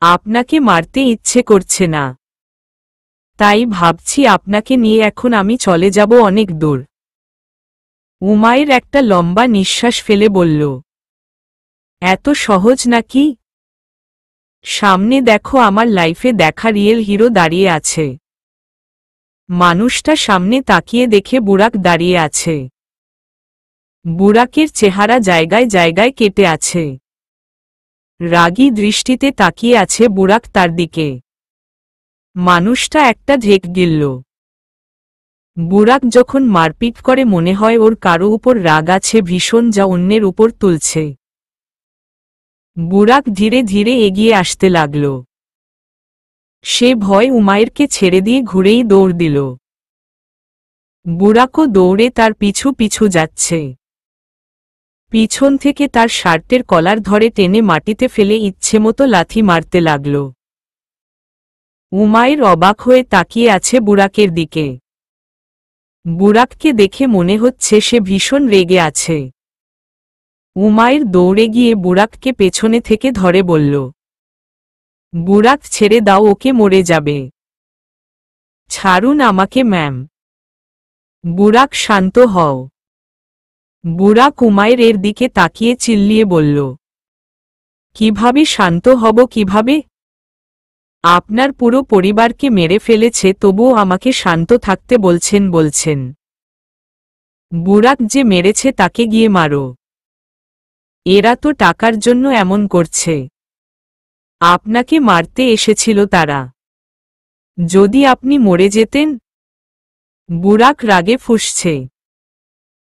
আপনাকে মারতে ইচ্ছে করছে না। তাই ভাবছি আপনাকে নিয়ে এখন আমি চলে যাব অনেক দূর। উমাইর একটা লম্বা নিঃশ্বাস ফেলে বলল, এত সহজ নাকি? সামনে দেখো, আমার লাইফে দেখা রিয়েল হিরো দাঁড়িয়ে আছে। মানুষটা সামনে তাকিয়ে দেখে বুরাক দাঁড়িয়ে আছে। বুরাকের চেহারা জায়গায় জায়গায় কেটে আছে। রাগী দৃষ্টিতে তাকিয়ে আছে বুরাক তার দিকে। মানুষটা একটা ঢেক গিলল। বুরাক যখন মারপিট করে মনে হয় ওর কারো উপর রাগ আছে ভীষণ, যা অন্যের উপর তুলছে। বুরাক ধীরে ধীরে এগিয়ে আসতে লাগল। সে ভয় উমায়েরকে ছেড়ে দিয়ে ঘুরেই দৌড় দিল। বুরাকও দৌড়ে তার পিছু পিছু যাচ্ছে। পিছন থেকে তার শার্টের কলার ধরে টেনে মাটিতে ফেলে ইচ্ছেমতো লাথি মারতে লাগল। উমায়ের অবাক হয়ে তাকিয়ে আছে বুরাকের দিকে। বুরাককে দেখে মনে হচ্ছে সে ভীষণ রেগে আছে। উমায়ের দৌড়ে গিয়ে বুরাককে পেছনে থেকে ধরে বলল, বুরাক ছেড়ে দাও, ওকে মরে যাবে। ছাড়ুন আমাকে ম্যাম। বুরাক শান্ত হও। বুরাক উমায়ের এর দিকে তাকিয়ে চিল্লিয়ে বলল, কিভাবে শান্ত হব কিভাবে? আপনার পুরো পরিবারকে মেরে ফেলেছে, তবুও আমাকে শান্ত থাকতে বলছেন। বুরাক যে মেরেছে তাকে গিয়ে মারো। এরা তো টাকার জন্য এমন করছে। আপনাকে মারতে এসেছিল তারা। যদি আপনি মরে যেতেন। বুরাক রাগে ফুঁসছে।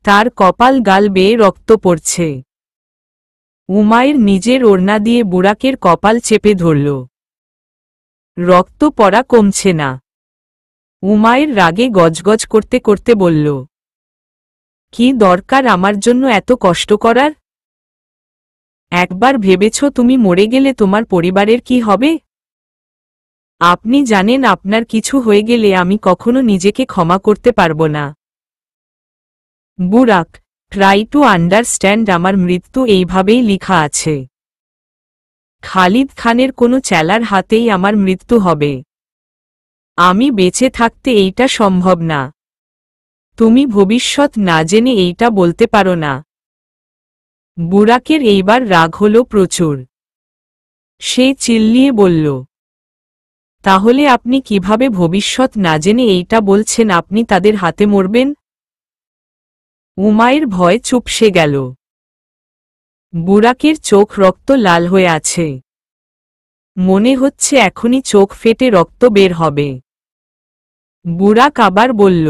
তার কপাল গাল বেয়ে রক্ত পড়ছে। উমায়ের নিজের ওড়না দিয়ে বুরাকের কপাল চেপে ধরল। রক্ত পড়া কমছে না। উমায়ের রাগে গজগজ করতে করতে বলল, কি দরকার আমার জন্য এত কষ্ট করার? একবার ভেবেছ তুমি মরে গেলে তোমার পরিবারের কি হবে? আপনি জানেন আপনার কিছু হয়ে গেলে আমি কখনো নিজেকে ক্ষমা করতে পারব না। বুরাক, ট্রাই টু আন্ডারস্ট্যান্ড, আমার মৃত্যু এইভাবেই লিখা আছে। খালিদ খানের কোনো চেলার হাতেই আমার মৃত্যু হবে। আমি বেঁচে থাকতে এইটা সম্ভব না। তুমি ভবিষ্যৎ না জেনে এইটা বলতে পারো না। বুরাকের এইবার রাগ হল প্রচুর। সে চিল্লিয়ে বলল, তাহলে আপনি কিভাবে ভবিষ্যৎ না জেনে এইটা বলছেন আপনি তাদের হাতে মরবেন? উমায়ের ভয় চুপসে গেল। বুরাকের চোখ রক্ত লাল হয়ে আছে। মনে হচ্ছে এখনই চোখ ফেটে রক্ত বের হবে। বুরাক আবার বলল,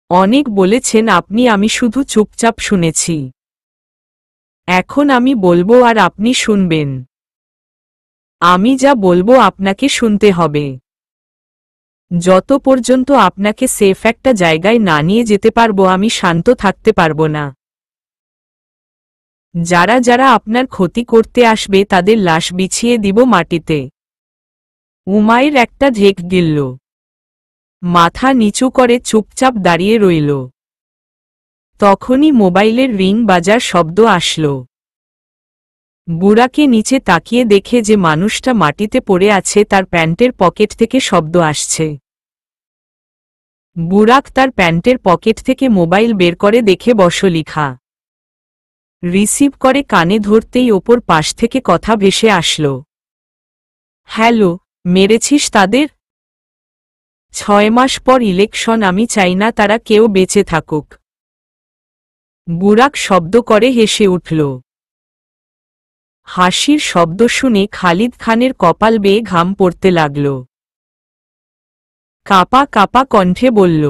অনেক বলেছেন আপনি, আমি শুধু চুপচাপ শুনেছি। এখন আমি বলবো আর আপনি শুনবেন। আমি যা বলবো আপনাকে শুনতে হবে। যত পর্যন্ত আপনাকে সেফ একটা জায়গায় না নিয়ে যেতে পারবো আমি শান্ত থাকতে পারবো না। যারা যারা আপনার ক্ষতি করতে আসবে তাদের লাশ বিছিয়ে দিব মাটিতে। উমায়ের একটা ঢেক গিলল। মাথা নিচু করে চুপচাপ দাঁড়িয়ে রইল। তখনই মোবাইলের রিং বাজার শব্দ আসল। বুরাকে নিচে তাকিয়ে দেখে যে মানুষটা মাটিতে পড়ে আছে তার প্যান্টের পকেট থেকে শব্দ আসছে। বুরাক তার প্যান্টের পকেট থেকে মোবাইল বের করে দেখে বসলিখা। রিসিভ করে কানে ধরতেই ওপর পাশ থেকে কথা ভেসে আসল, হ্যালো, মেরেছিস তাদের? 6 মাস পর ইলেকশন, আমি চাই না তারা কেউ বেঁচে থাকুক। বুরাক শব্দ করে হেসে উঠল। হাসির শব্দ শুনে খালিদ খানের কপাল বেয়ে ঘাম পড়তে লাগল। কাপা কাপা কণ্ঠে বলল,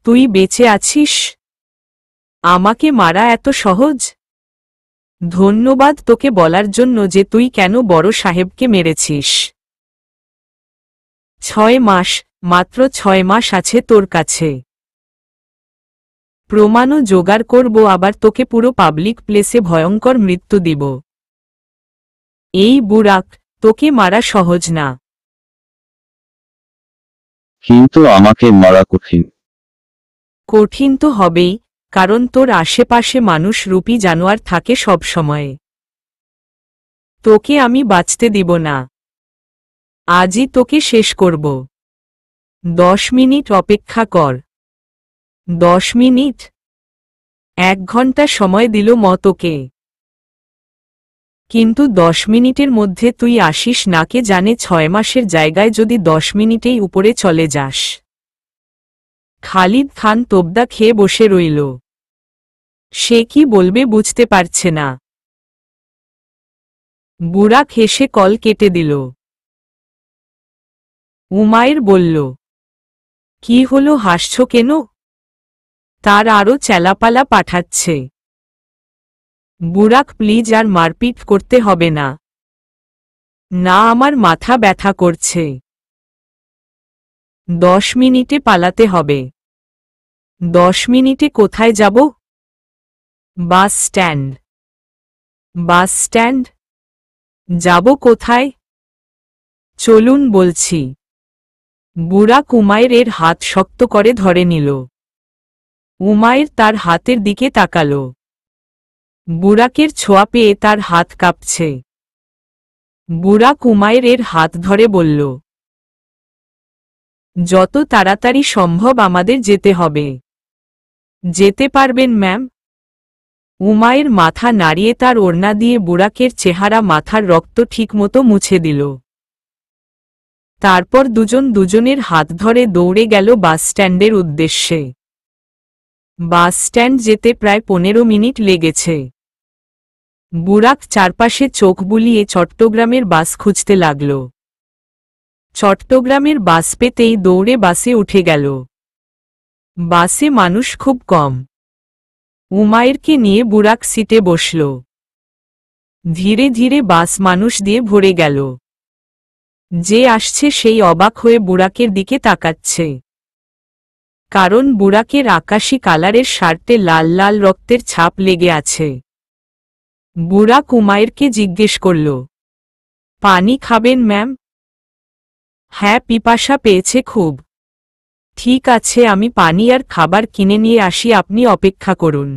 তুই বেঁচে আছিস? আমাকে মারা এত সহজ? ধন্যবাদ তোকে বলার জন্য যে তুই কেন বড় সাহেবকে মেরেছিস। 6 মাস, মাত্র 6 মাস আছে তোর কাছে। প্রমাণও জোগাড় করব, আবার তোকে পুরো পাবলিক প্লেসে ভয়ঙ্কর মৃত্যু দিব। এই বুরাক, তোকে মারা সহজ না। কিন্তু আমাকে মারা কঠিন। কঠিন তো হবেই, কারণ তোর আশেপাশে মানুষ রূপী জানোয়ার থাকে সব সময়। তোকে আমি বাঁচতে দিব না। আজই তোকে শেষ করব। 10 মিনিট অপেক্ষা কর। 10 মিনিট? 1 ঘন্টা সময় দিল তোকে। কিন্তু 10 মিনিটের মধ্যে তুই আসিস না, কে জানে 6 মাসের জায়গায় যদি 10 মিনিটেই উপরে চলে যাস। খালিদ খান তোবদা খেয়ে বসে রইল। সে কি বলবে বুঝতে পারছে না। বুরাক হেসে কল কেটে দিল। উমায়ের বলল, কি হলো, হাসছ কেন? তার আরো চেলাপালা পাঠাচ্ছে। বুরাক, প্লিজ আর মারপিট করতে হবে না। না, আমার মাথা ব্যথা করছে। 10 মিনিটে পালাতে হবে। 10 মিনিটে কোথায় যাব? Bus stand. Bus stand? যাব কোথায়? চলুন বলছি। বুরাক উমাইরের হাত শক্ত করে ধরে নিল। উমাইর তার হাতের দিকে তাকাল। বুরাকের ছোঁয়া পেয়ে তার হাত কাঁপছে। বুরাক উমাইরের হাত ধরে বলল, যত তাড়াতাড়ি সম্ভব আমাদের যেতে হবে। যেতে পারবেন ম্যাম? উমাইর মাথা নাড়িয়ে তার ওড়না দিয়ে বুরাকের চেহারা, মাথার রক্ত ঠিকমতো মুছে দিল। তারপর দুজন দুজনের হাত ধরে দৌড়ে গেল বাস স্ট্যান্ডের উদ্দেশ্যে। বাস স্ট্যান্ড যেতে প্রায় 15 মিনিট লেগেছে। বুরাক চারপাশে চোখ বুলিয়ে চট্টগ্রামের বাস খুঁজতে লাগল। চট্টগ্রামের বাস পেতেই দৌড়ে বাসে উঠে গেল। বাসে মানুষ খুব কম। উমাইরকে নিয়ে বুরাক সিটে বসল। ধীরে ধীরে বাস মানুষ দিয়ে ভরে গেল। যে আসছে সেই অবাক হয়ে বুরাকের দিকে তাকাচ্ছে। কারণ বুরাকের আকাশী কালারের শার্টে লাল লাল রক্তের ছাপ লেগে আছে। বুরাক উমাইরকে জিজ্ঞেস করল, পানি খাবেন ম্যাম? হ্যাঁ, পিপাসা পেয়েছে খুব। ঠিক আছে, আমি পানি আর খাবার কিনে নিয়ে আসি, আপনি অপেক্ষা করুন।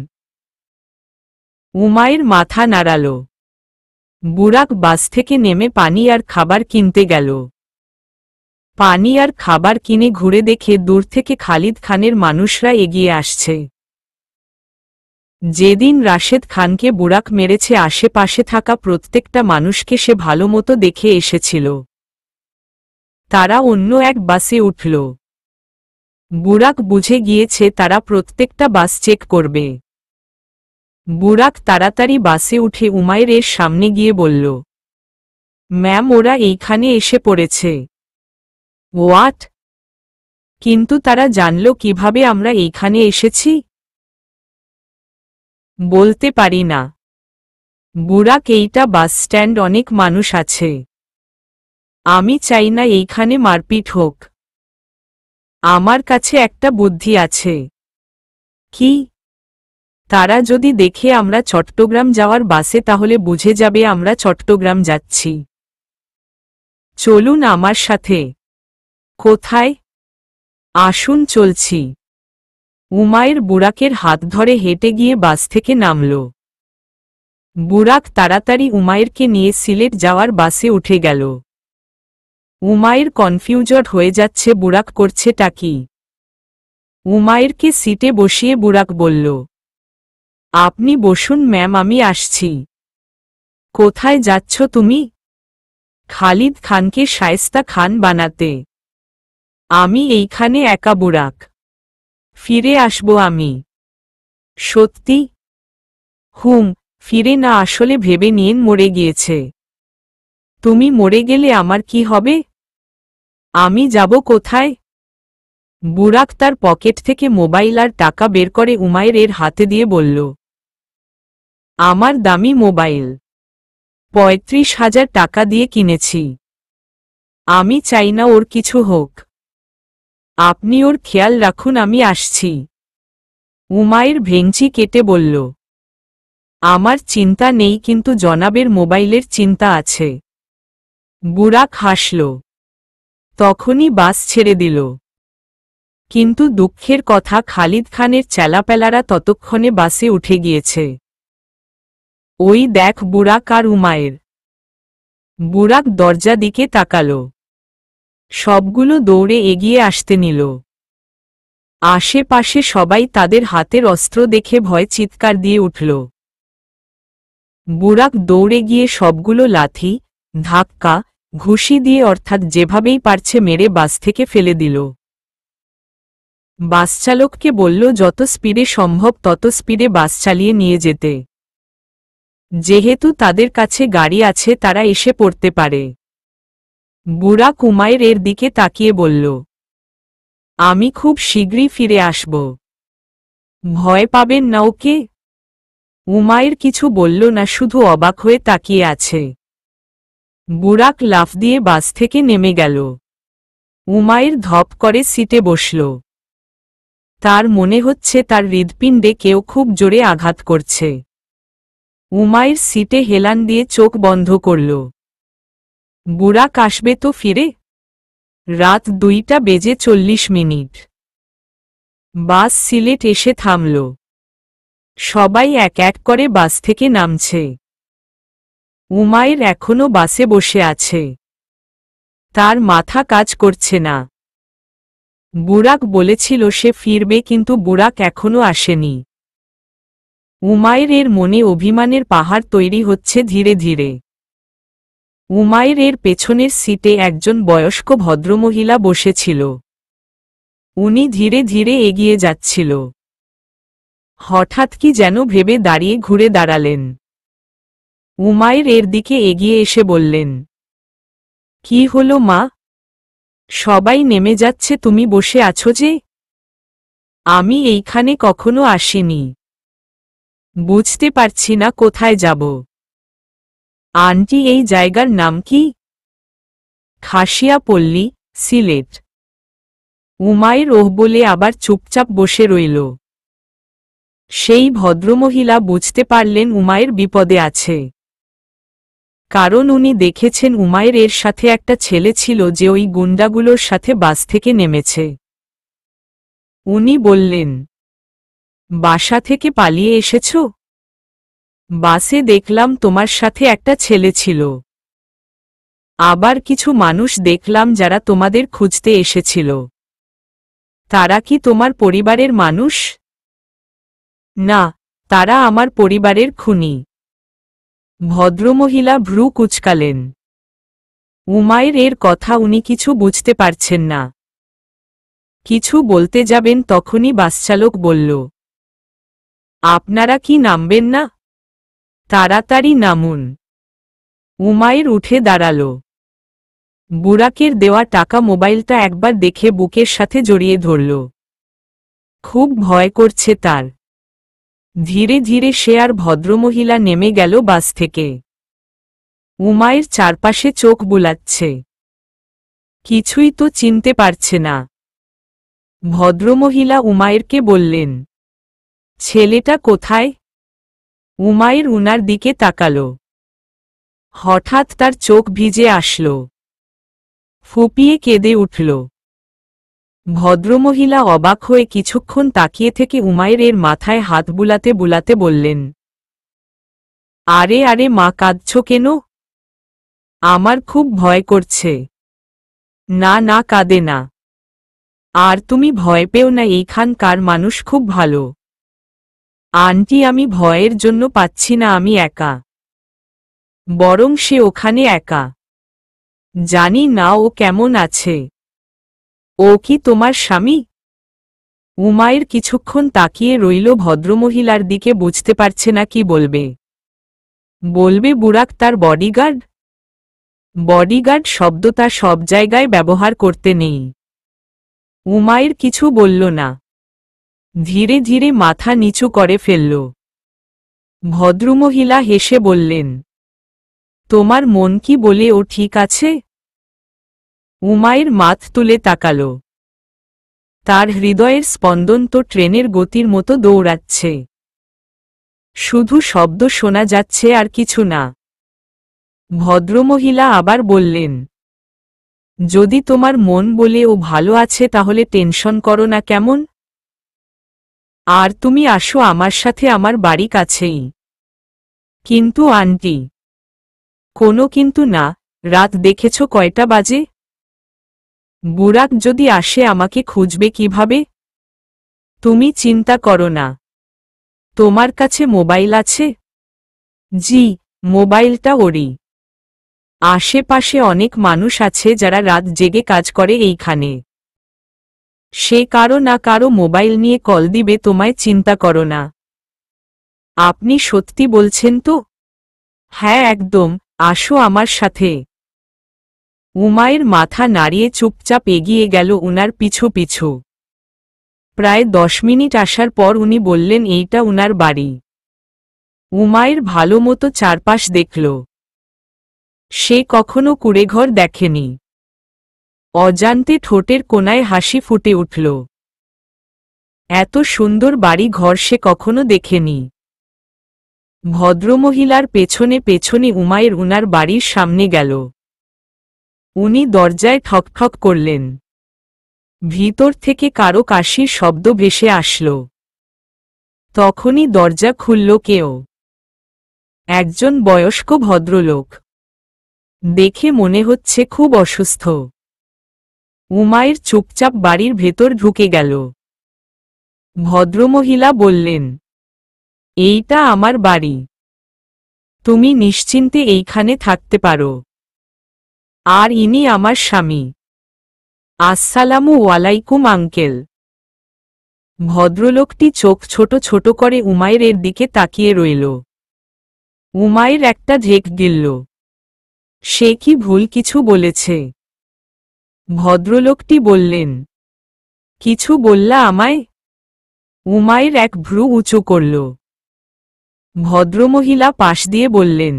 উমাইর মাথা নাড়াল। বুরাক বাস থেকে নেমে পানি আর খাবার কিনতে গেল। পানি আর খাবার কিনে ঘুরে দেখে দূর থেকে খালিদ খানের মানুষরা এগিয়ে আসছে। যেদিন রাশেদ খানকে বুরাক মেরেছে, আশেপাশে থাকা প্রত্যেকটা মানুষকে সে ভালোমতো দেখে এসেছিল। তারা অন্য এক বাসে উঠল। বুরাক বুঝে গিয়েছে তারা প্রত্যেকটা বাস চেক করবে। বুরাক তাড়াতাড়ি বাসে উঠে উমাইরের সামনে গিয়ে বলল, ম্যাম, ওরা এইখানে এসে পড়েছে। হোয়াট? কিন্তু তারা জানল কিভাবে আমরা এইখানে এসেছি? বলতে পারি না। বুরাক, এইটা বাস স্ট্যান্ড, অনেক মানুষ আছে। আমি চাই না এইখানে মারপিট হোক। আমার কাছে একটা বুদ্ধি আছে। কি? তারা যদি দেখে আমরা চট্টগ্রাম যাওয়ার বাসে, তাহলে বুঝে যাবে আমরা চট্টগ্রাম যাচ্ছি। চলুন আমার সাথে। কোথায়? আসুন, চলছি। উমাইর বুরাকের হাত ধরে হেঁটে গিয়ে বাস থেকে নামল। বুরাক তাড়াতাড়ি উমাইরকে নিয়ে সিলেট যাওয়ার বাসে উঠে গেল। উমাইর কনফিউজড হয়ে যাচ্ছে, বুরাক করছেটা কি। উমাইরকে সিটে বসিয়ে বুরাক বলল, আপনি বসুন ম্যাম, আমি আসছি। কোথায় যাচ্ছ তুমি? খালিদ খানকে শায়েস্তা খান বানাতে। আমি এইখানে একা। বুরাক, ফিরে আসব আমি। সত্যি? ফিরে না আসলে ভেবে নিন মরে গিয়েছে। তুমি মরে গেলে আমার কি হবে? আমি যাব কোথায়? বুরাক তার পকেট থেকে মোবাইল আর টাকা বের করে উমাইরের হাতে দিয়ে বলল, আমার দামি মোবাইল 35,000 টাকা দিয়ে কিনেছি। আমি চাই না ওর কিছু হোক। আপনি ওর খেয়াল রাখুন, আমি আসছি। উমাইর ভেঙচি কেটে বলল, আমার চিন্তা নেই, কিন্তু জনাবের মোবাইলের চিন্তা আছে। বুরাক হাসল। তখনই বাস ছেড়ে দিল। কিন্তু দুঃখের কথা, খালিদ খানের চেলাপেলারা ততক্ষণে বাসে উঠে গিয়েছে। ওই দেখ বুরাক আর উমাইর। বুরাক দরজা দিকে তাকাল। সবগুলো দৌড়ে এগিয়ে আসতে নিল। আশেপাশে সবাই তাদের হাতের অস্ত্র দেখে ভয় চিৎকার দিয়ে উঠল। বুরাক দৌড়ে গিয়ে সবগুলো লাথি, ধাক্কা, ঘুষি দিয়ে, অর্থাৎ যেভাবেই পারছে মেরে বাস থেকে ফেলে দিল। বাসচালককে বলল যত স্পিডে সম্ভব তত স্পিডে বাস চালিয়ে নিয়ে যেতে। যেহেতু তাদের কাছে গাড়ি আছে, তারা এসে পড়তে পারে। বুরাক উমাইর এর দিকে তাকিয়ে বলল, আমি খুব শীঘ্রই ফিরে আসব। ভয় পাবেন না ওকে? উমাইর কিছু বলল না, শুধু অবাক হয়ে তাকিয়ে আছে। বুরাক লাফ দিয়ে বাস থেকে নেমে গেল। উমাইর ধপ করে সিটে বসল। তার মনে হচ্ছে তার হৃৎপিণ্ডে কেউ খুব জোরে আঘাত করছে। উমাইর সিটে হেলান দিয়ে চোখ বন্ধ করল। বুরাক আসবে তো ফিরে? রাত 2:40। বাস সিলেট এসে থামল। সবাই এক এক করে বাস থেকে নামছে। উমাইর এখনো বাসে বসে আছে। তার মাথা কাজ করছে না। বুরাক বলেছিল সে ফিরবে, কিন্তু বুরাক এখনো আসেনি। উমাইরের মনে অভিমানের পাহাড় তৈরি হচ্ছে ধীরে ধীরে। উমাইরের পেছনের সিটে একজন বয়স্ক ভদ্রমহিলা বসেছিল। উনি ধীরে ধীরে এগিয়ে যাচ্ছিল। হঠাৎ কি যেন ভেবে দাঁড়িয়ে ঘুরে দাঁড়ালেন। উমাইর এর দিকে এগিয়ে এসে বললেন, কি হলো মা? সবাই নেমে যাচ্ছে, তুমি বসে আছো যে? আমি এইখানে কখনো আসিনি। বুঝতে পারছি না কোথায় যাব। আন্টি, এই জায়গার নাম কি? খাসিয়াপল্লী, সিলেট। উমাইর ওহ বলে আবার চুপচাপ বসে রইল। সেই ভদ্রমহিলা বুঝতে পারলেন উমাইর বিপদে আছে। কারণ উনি দেখেছেন উমাইর এর সাথে একটা ছেলে ছিল যে ওই গুন্ডাগুলোর সাথে বাস থেকে নেমেছে। উনি বললেন, বাসা থেকে পালিয়ে এসেছ? বাসে দেখলাম তোমার সাথে একটা ছেলে ছিল। আবার কিছু মানুষ দেখলাম যারা তোমাদের খুঁজতে এসেছিল। তারা কি তোমার পরিবারের মানুষ? না, তারা আমার পরিবারের খুনি। ভদ্রমহিলা ভ্রু কুঁচকালেন। উমাইর এর কথা উনি কিছু বুঝতে পারছেন না। কিছু বলতে যাবেন তখনই বাসচালক বলল, আপনারা কি নামবেন না? তাড়াতাড়ি নামুন। উমাইর উঠে দাঁড়াল। বুরাকের দেওয়া টাকা মোবাইলটা একবার দেখে বুকের সাথে জড়িয়ে ধরল। খুব ভয় করছে তার। ধীরে ধীরে সে আর ভদ্রমহিলা নেমে গেল বাস থেকে। উমাইর চারপাশে চোখ বুলাচ্ছে। কিছুই তো চিনতে পারছে না। ভদ্রমহিলা উমাইরকে বললেন, ছেলেটা কোথায়? উমাইর উনার দিকে তাকাল। হঠাৎ তার চোখ ভিজে আসল। ফুপিয়ে কেঁদে উঠল। ভদ্রমহিলা অবাক হয়ে কিছুক্ষণ তাকিয়ে থেকে উমাইরের মাথায় হাত বুলাতে বুলাতে বললেন, আরে আরে মা, কাঁদছ কেন? আমার খুব ভয় করছে। না না, কাঁদে না। আর তুমি ভয় পেও না, এইখানকার মানুষ খুব ভালো। আন্টি, আমি ভয়ের জন্য পাচ্ছি না, আমি একা। বরং সে ওখানে একা। জানি না ও কেমন আছে। ও কি তোমার স্বামী? উমাইর কিছুক্ষণ তাকিয়ে রইল ভদ্রমহিলার দিকে, বুঝতে পারছে না কি বলবে। বলবে বুরাক তার বডিগার্ড? বডিগার্ড শব্দটা সব জায়গায় ব্যবহার করতে নেই। উমাইর কিছু বলল না। ধীরে ধীরে মাথা নিচু করে ফেলল। ভদ্রমহিলা হেসে বললেন, তোমার মন কি বলে ও ঠিক আছে? উমাইর মাথ তুলে তাকাল। তার হৃদয়ের স্পন্দন তো ট্রেনের গতির মতো দৌড়াচ্ছে। শুধু শব্দ শোনা যাচ্ছে আর কিছু না। ভদ্রমহিলা আবার বললেন, যদি তোমার মন বলে ও ভালো আছে তাহলে টেনশন করো না, কেমন? আর তুমি আসো আমার সাথে, আমার বাড়ি কাছেই। কিন্তু আন্টি। কোনো কিন্তু না। রাত দেখেছ কয়টা বাজে? বুরাক যদি আসে আমাকে খুঁজবে কিভাবে? তুমি চিন্তা করো না। তোমার কাছে মোবাইল আছে? জি, মোবাইলটা ওরই। আশেপাশে অনেক মানুষ আছে যারা রাত জেগে কাজ করে এইখানে। সে কারো না কারো মোবাইল নিয়ে কল দিবে, তোমায় চিন্তা করো না। আপনি সত্যি বলছেন তো? হ্যাঁ একদম, আসো আমার সাথে। উমাইর মাথা নাড়িয়ে চুপচাপ এগিয়ে গেল উনার পিছু পিছু। প্রায় 10 মিনিট আসার পর উনি বললেন এইটা উনার বাড়ি। উমাইর ভালো মতো চারপাশ দেখল। সে কখনো কুঁড়েঘর দেখেনি। অজান্তে ঠোঁটের কোণায় হাসি ফুটে উঠল। এত সুন্দর বাড়ি ঘর সে কখনো দেখেনি। ভদ্রমহিলার পেছনে পেছনে উমাইর উনার বাড়ির সামনে গেল। উনি দরজায় ঠকঠক করলেন। ভিতর থেকে কারো কাশির শব্দ ভেসে আসল। তখনই দরজা খুলল কেউ। একজন বয়স্ক ভদ্রলোক। দেখে মনে হচ্ছে খুব অসুস্থ। উমাইর চুপচাপ বাড়ির ভেতর ঢুকে গেল। ভদ্রমহিলা বললেন, এইটা আমার বাড়ি। তুমি নিশ্চিন্তে এইখানে থাকতে পারো। আর ইনি আমার স্বামী। আসসালামু আলাইকুম আঙ্কেল। ভদ্রলোকটি চোখ ছোট ছোট করে উমাইরের দিকে তাকিয়ে রইল। উমাইর একটা ঢেক গিলল। সে কি ভুল কিছু বলেছে? ভদ্রলোকটি বললেন, কিছু বললা আমায়? উমাইর এক ভ্রু উঁচু করল। ভদ্রমহিলা পাশ দিয়ে বললেন,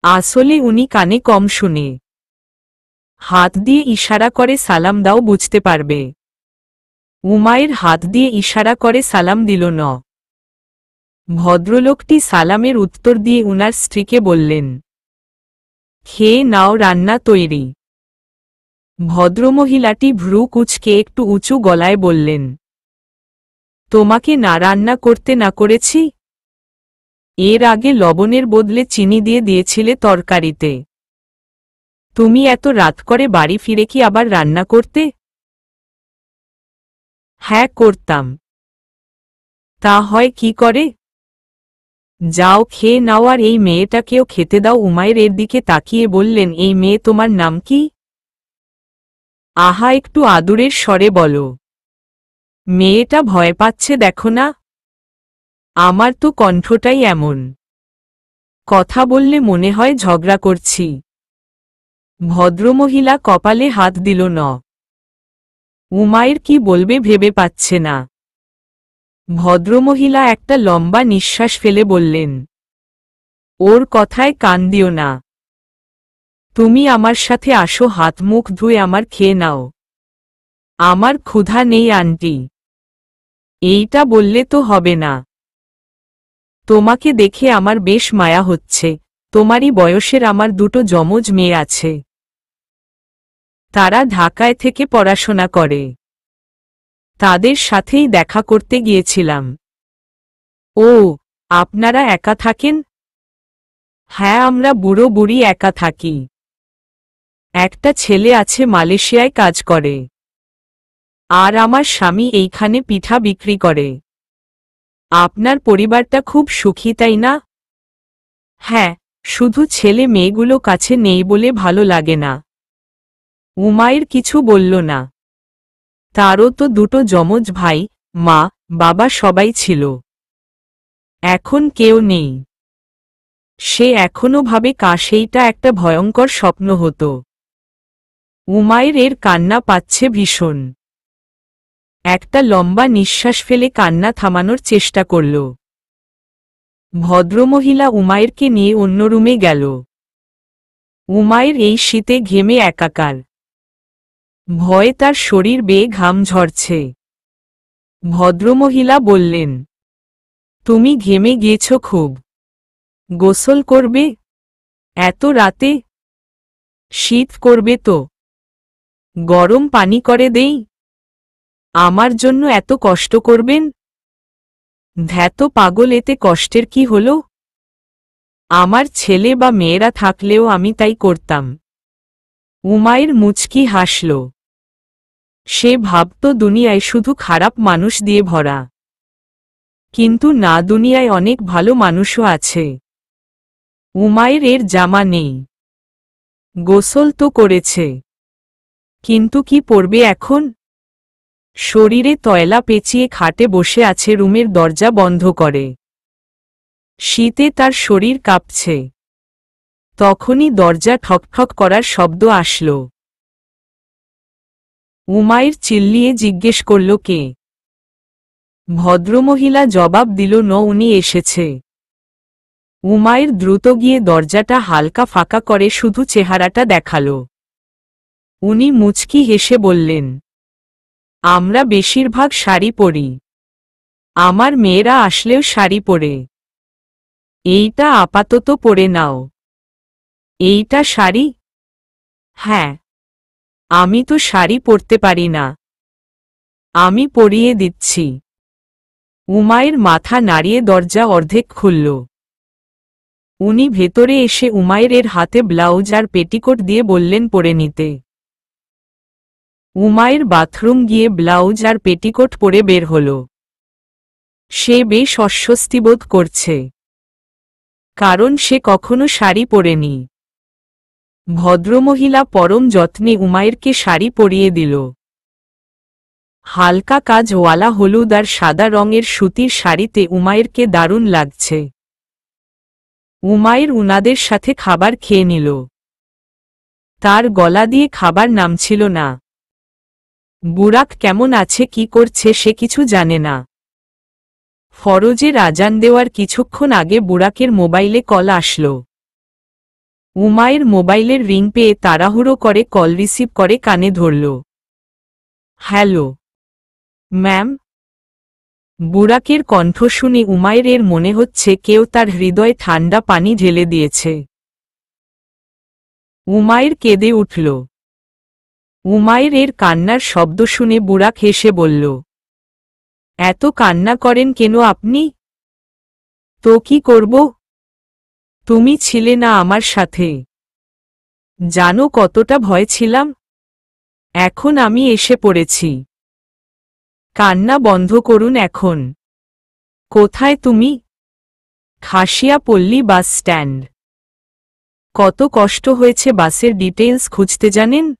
আসলে উনি কানে কম শুনে। হাত দিয়ে ইশারা করে সালাম দাও, বুঝতে পারবে। উমাইর হাত দিয়ে ইশারা করে সালাম দিল না। ভদ্রলোকটি সালামের উত্তর দিয়ে উনার স্ত্রীকে বললেন, খেয়ে নাও, রান্না তৈরি। ভদ্রমহিলাটি ভ্রু কুঁচকে একটু উঁচু গলায় বললেন, তোমাকে না রান্না করতে না করেছি? এর আগে লবণের বদলে চিনি দিয়ে দিয়েছিলে তরকারিতে। তুমি এত রাত করে বাড়ি ফিরে কি আবার রান্না করতে? হ্যাঁ, করতাম। তা হয় কি করে? যাও খেয়ে নাও, আর এই মেয়েটাকেও খেতে দাও। উমাইর এর দিকে তাকিয়ে বললেন, এই মেয়ে তোমার নাম কি? আহা, একটু আদুরের স্বরে বলো। মেয়েটা ভয় পাচ্ছে, দেখো না। আমার তো কণ্ঠটাই এমন। কথা বললে মনে হয় ঝগড়া করছি। ভদ্রমহিলা কপালে হাত দিল না। উমাইর কি বলবে ভেবে পাচ্ছে না। ভদ্রমহিলা একটা লম্বা নিঃশ্বাস ফেলে বললেন, ওর কথায় কান দিও না। তুমি আমার সাথে আসো, হাত মুখ ধুয়ে আমার খেয়ে নাও। আমার ক্ষুধা নেই আন্টি। এইটা বললে তো হবে না। তোমাকে দেখে আমার বেশ মায়া হচ্ছে। তোমারই বয়সের আমার দুটো যমজ মেয়ে আছে। তারা ঢাকায় থেকে পড়াশোনা করে। তাদের সাথেই দেখা করতে গিয়েছিলাম। ও, আপনারা একা থাকেন? হ্যাঁ, আমরা বুড়ো বুড়ি একা থাকি। একটা ছেলে আছে, মালয়েশিয়ায় কাজ করে। আর আমার স্বামী এইখানে পিঠা বিক্রি করে। আপনার পরিবারটা খুব সুখী, তাই না? হ্যাঁ, শুধু ছেলে মেয়েগুলো কাছে নেই বলে ভালো লাগে না। উমাইর কিছু বলল না। তারও তো দুটো যমজ ভাই, মা, বাবা সবাই ছিল। এখন কেউ নেই। সে এখনো ভাবে কাশ এইটা একটা ভয়ঙ্কর স্বপ্ন হতো। উমাইর এর কান্না পাচ্ছে ভীষণ। একটা লম্বা নিঃশ্বাস ফেলে কান্না থামানোর চেষ্টা করল। ভদ্রমহিলা উমাইরকে নিয়ে অন্য রুমে গেল। উমাইর এই শীতে ঘেমে একাকার। ভয়ে তার শরীর বেয়ে ঘাম ঝরছে। ভদ্রমহিলা বললেন, তুমি ঘেমে গিয়েছ খুব। গোসল করবে? এত রাতে? শীত করবে তো। গরম পানি করে দেই? আমার জন্য এত কষ্ট করবেন? ধ্যাত পাগল, এতে কষ্টের কি হলো? আমার ছেলে বা মেয়েরা থাকলেও আমি তাই করতাম। উমাইর মুচকি হাসল। সে ভাবত দুনিয়ায় শুধু খারাপ মানুষ দিয়ে ভরা। কিন্তু না, দুনিয়ায় অনেক ভালো মানুষও আছে। উমাইর এর জামা নেই। গোসল তো করেছে, কিন্তু কি পরবে এখন? শরীরে তয়লা পেঁচিয়ে খাটে বসে আছে, রুমের দরজা বন্ধ করে। শীতে তার শরীর কাঁপছে। তখনই দরজা ঠকঠক করার শব্দ আসল। উমাইর চিল্লিয়ে জিজ্ঞেস করল, কে? ভদ্রমহিলা জবাব দিল, "ন, উনি এসেছে।" উমাইর দ্রুত গিয়ে দরজাটা হালকা ফাঁকা করে শুধু চেহারাটা দেখালো। উনি মুচকি হেসে বললেন, "আমরা বেশিরভাগ শাড়ি পরি। আমার মেয়েরা আসলেও শাড়ি পরে। এইটা আপাতত পরে নাও।" এইটা শাড়ি? হ্যাঁ। আমি তো শাড়ি পরতে পারি না। আমি পরিয়ে দিচ্ছি। উমাইর মাথা নাড়িয়ে দরজা অর্ধেক খুলল। উনি ভেতরে এসে উমাইরের হাতে ব্লাউজ আর পেটিকোট দিয়ে বললেন পরে নিতে। উমাইর বাথরুম গিয়ে ব্লাউজ আর পেটিকোট পরে বের হল। সে বেশ অস্বস্তি বোধ করছে, কারণ সে কখনো শাড়ি পরেনি। ভদ্রমহিলা পরম যত্নে উমাইরকে শাড়ি পরিয়ে দিল। হালকা কাজওয়ালা হলুদ আর সাদা রঙের সুতির শাড়িতে উমাইরকে দারুণ লাগছে। উমাইর উনাদের সাথে খাবার খেয়ে নিল। তার গলা দিয়ে খাবার নামছিল না। বুরাক কেমন আছে, কি করছে, সে কিছু জানে না। ফরজের আজান দেওয়ার কিছুক্ষণ আগে বুরাকের মোবাইলে কল আসলো। উমাইর মোবাইলের রিং পেয়ে তাড়াহুড়ো করে কল রিসিভ করে কানে ধরল। Hello ma'am. বুরাকের কণ্ঠ শুনে উমাইরের মনে হচ্ছে কেউ তার হৃদয়ে ঠান্ডা পানি ঢেলে দিয়েছে। উমাইর কেঁদে উঠল। উমাইরের কান্নার শব্দ শুনে বুরাক হেসে বলল, এত কান্না করেন কেন আপনি? তো কি করব? তুমি ছিলে না আমার সাথে। জানো কতটা ভয় ছিলাম? এখন আমি এসে পড়েছি। কান্না বন্ধ করুন এখন। কোথায় তুমি? Khasiapalli bus stand. কত কষ্ট হয়েছে বাসের ডিটেইলস খুঁজতে জানেন?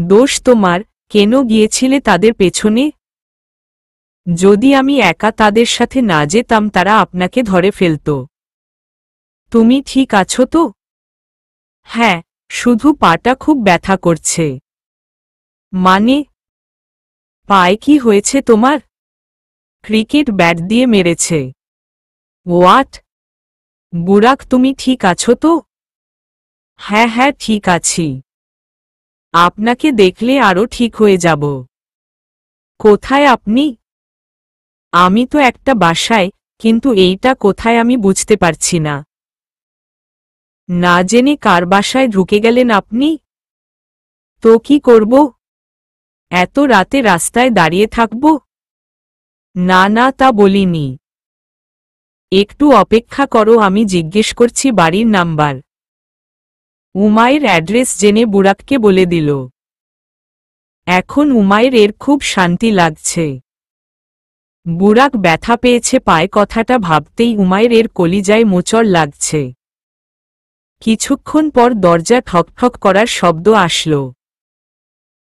দোষ তোমার, কেন গিয়েছিলে তাদের পেছনে? যদি আমি একা তাদের সাথে না যেতাম তারা আপনাকে ধরে ফেলত। তুমি ঠিক আছো তো? হ্যাঁ, শুধু পাটা খুব ব্যথা করছে। মানে? পায়ে কি হয়েছে তোমার? ক্রিকেট ব্যাট দিয়ে মেরেছে। হোয়াট? বুরাক, তুমি ঠিক আছো তো? হ্যাঁ হ্যাঁ, ঠিক আছি। আপনাকে দেখলে আরো ঠিক হয়ে যাব। কোথায় আপনি? আমি তো একটা বাসায়, কিন্তু এইটা কোথায় আমি বুঝতে পারছি না। না জেনে কার বাসায় ঢুকে গেলেন আপনি? তো কি করব? এত রাতে রাস্তায় দাঁড়িয়ে থাকব? না না, তা বলিনি। একটু অপেক্ষা করো, আমি জিজ্ঞেস করছি বাড়ির নাম্বার। উমাইর অ্যাড্রেস জেনে বুরাককে বলে দিল। এখন উমাইরের খুব শান্তি লাগছে। বুরাক ব্যথা পেয়েছে পায়ে, কথাটা ভাবতেই উমাইরের কলিজায় মোচড় লাগছে। কিছুক্ষণ পর দরজা ঠকঠক করার শব্দ আসল।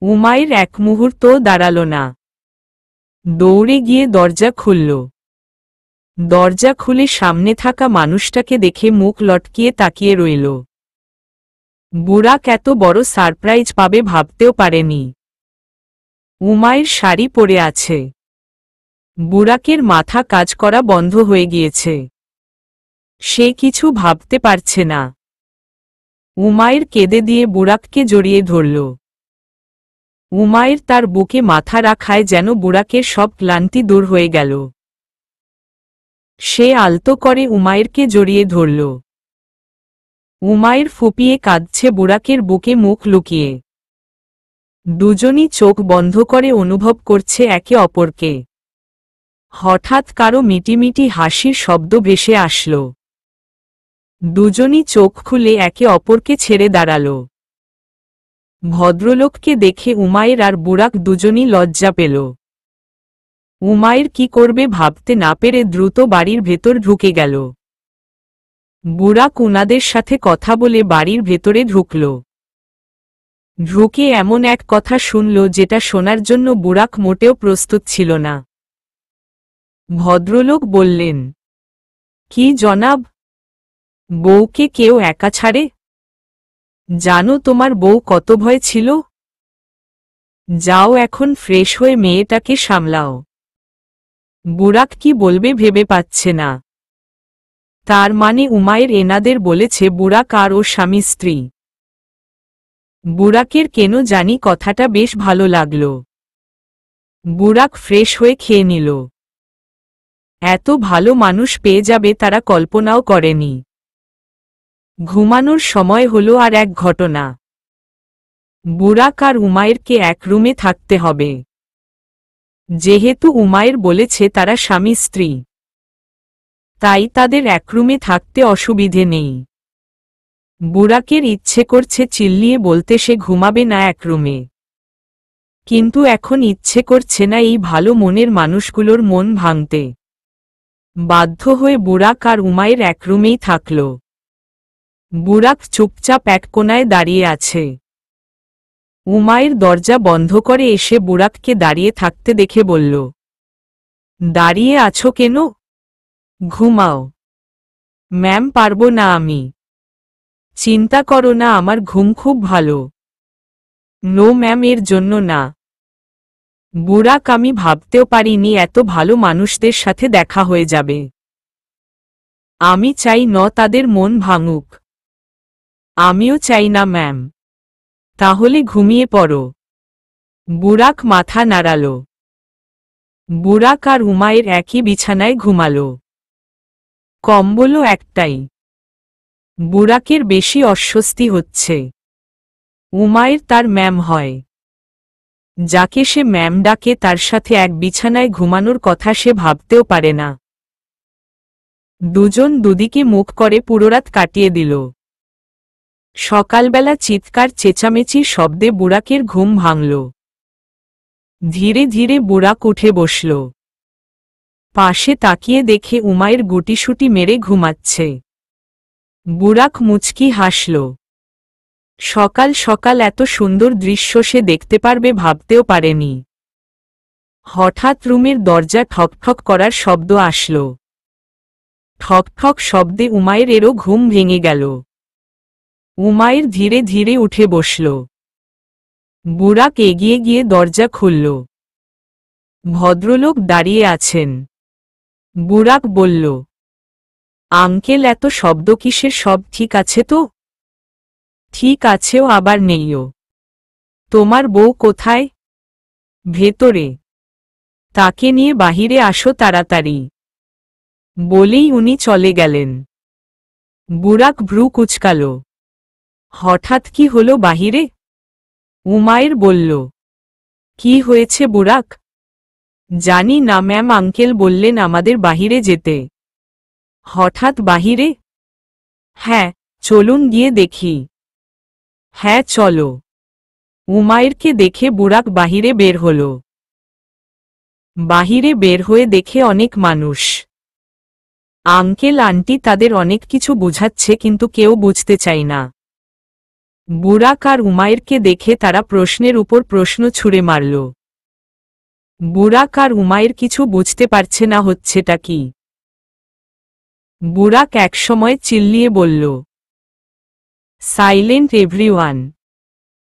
উমাইর এক মুহূর্তও দাঁড়াল না। দৌড়ে গিয়ে দরজা খুলল। দরজা খুলে সামনে থাকা মানুষটাকে দেখে মুখ লটকিয়ে তাকিয়ে রইল। বুরাক এত বড় সারপ্রাইজ পাবে ভাবতেও পারেনি। উমাইর শাড়ি পরে আছে। বুরাকের মাথা কাজ করা বন্ধ হয়ে গিয়েছে। সে কিছু ভাবতে পারছে না। উমাইর কেঁদে দিয়ে বুরাককে জড়িয়ে ধরল। উমাইর তার বুকে মাথা রাখায় যেন বুরাকের সব ক্লান্তি দূর হয়ে গেল। সে আলতো করে উমাইরকে জড়িয়ে ধরল। উমাইর ফুপিয়ে কাঁদছে বুরাকের বুকে মুখ লুকিয়ে। দুজনই চোখ বন্ধ করে অনুভব করছে একে অপরকে। হঠাৎ কারো মিটিমিটি হাসির শব্দ ভেসে আসল। দুজনই চোখ খুলে একে অপরকে ছেড়ে দাঁড়াল। ভদ্রলোককে দেখে উমাইর আর বুরাক দুজনই লজ্জা পেল। উমাইর কি করবে ভাবতে না পেরে দ্রুত বাড়ির ভেতর ঢুকে গেল। বুরাক উনাদের সাথে কথা বলে বাড়ির ভেতরে ঢুকল। ঢুকে এমন এক কথা শুনল যেটা শোনার জন্য বুরাক মোটেও প্রস্তুত ছিল না। ভদ্রলোক বললেন, কি জনাব? বউকে কেউ একা ছাড়ে? জানো তোমার বউ কত ভয় ছিল? যাও এখন ফ্রেশ হয়ে মেয়েটাকে সামলাও। বুরাক কি বলবে ভেবে পাচ্ছে না। তার মানে উমায়ের এনাদের বলেছে বুরাক আর ওর স্বামী স্ত্রী। বুরাকের কেন জানি কথাটা বেশ ভালো লাগল। বুরাক ফ্রেশ হয়ে খেয়ে নিল। এত ভালো মানুষ পেয়ে যাবে তারা কল্পনাও করেনি। ঘুমানোর সময় হলো আর এক ঘটনা। বুরাক আর উমায়েরকে এক রুমে থাকতে হবে। যেহেতু উমায়ের বলেছে তারা স্বামী স্ত্রী, তাই তাদের এক রুমে থাকতে অসুবিধে নেই। বুরাকের ইচ্ছে করছে চিল্লিয়ে বলতে সে ঘুমাবে না এক রুমে, কিন্তু এখন ইচ্ছে করছে না এই ভালো মনের মানুষগুলোর মন ভাঙতে। বাধ্য হয়ে বুরাক আর উমায়ের এক রুমেই থাকল। বুরাক চুপচাপ এক কোণায় দাঁড়িয়ে আছে। উমায়ের দরজা বন্ধ করে এসে বুরাককে দাঁড়িয়ে থাকতে দেখে বলল, দাঁড়িয়ে আছো কেন? ঘুমাও। ম্যাম, পারবো না আমি। চিন্তা করো না, আমার ঘুম খুব ভালো। নো ম্যাম, এর জন্য না। বুরাক, আমি ভাবতেও পারিনি এত ভালো মানুষদের সাথে দেখা হয়ে যাবে। আমি চাই না তাদের মন ভাঙুক। আমিও চাই না ম্যাম। তাহলে ঘুমিয়ে পড়ো। বুরাক মাথা নাড়াল। বুরাক আর উমায়ের একই বিছানায় ঘুমালো। কম্বলও একটাই। বুরাকের বেশি অস্বস্তি হচ্ছে। উমায়ের তার ম্যাম হয়। যাকে সে ম্যাম ডাকে তার সাথে এক বিছানায় ঘুমানোর কথা সে ভাবতেও পারে না। দুজন দুদিকে মুখ করে পুরোরাত কাটিয়ে দিল। সকালবেলা চিৎকার চেঁচামেচির শব্দে বুরাকের ঘুম ভাঙল। ধীরে ধীরে বুরাক উঠে বসল। পাশে তাকিয়ে দেখে উমায়ের গুটিসুটি মেরে ঘুমাচ্ছে। বুরাক মুচকি হাসল। সকাল সকাল এত সুন্দর দৃশ্য সে দেখতে পারবে ভাবতেও পারেনি। হঠাৎ রুমের দরজা ঠকঠক করার শব্দ আসল। ঠকঠক শব্দে উমায়ের এরও ঘুম ভেঙে গেল। উমায়ের ধীরে ধীরে উঠে বসল। বুরাক এগিয়ে গিয়ে দরজা খুলল। ভদ্রলোক দাঁড়িয়ে আছেন। বুরাক বলল, আঙ্কেল, এত শব্দ কিসের? সব ঠিক আছে তো? ঠিক আছেও আবার নেইও। তোমার বউ কোথায়? ভেতরে। তাকে নিয়ে বাহিরে আসো তাড়াতাড়ি। বলেই উনি চলে গেলেন। বুরাক ভ্রু কুঁচকাল। হঠাৎ কি হলো বাহিরে? উমায়ের বলল। কি হয়েছে বুরাক? জানি না ম্যাম, আঙ্কেল বললেন আমাদের বাহিরে যেতে। হঠাৎ বাহিরে? হ্যাঁ, চলুন গিয়ে দেখি। হ্যাঁ চলো। উমায়েরকে দেখে বুরাক বাহিরে বের হল। বাহিরে বের হয়ে দেখে অনেক মানুষ। আঙ্কেল আন্টি তাদের অনেক কিছু বুঝাচ্ছে কিন্তু কেউ বুঝতে চায় না। বুরাক আর উমায়েরকে দেখে তারা প্রশ্নের উপর প্রশ্ন ছুঁড়ে মারল। বুরাক আর উমায়ের কিছু বুঝতে পারছে না হচ্ছেটা কি। বুরাক একসময় চিল্লিয়ে বলল, সাইলেন্ট এভরিওয়ান।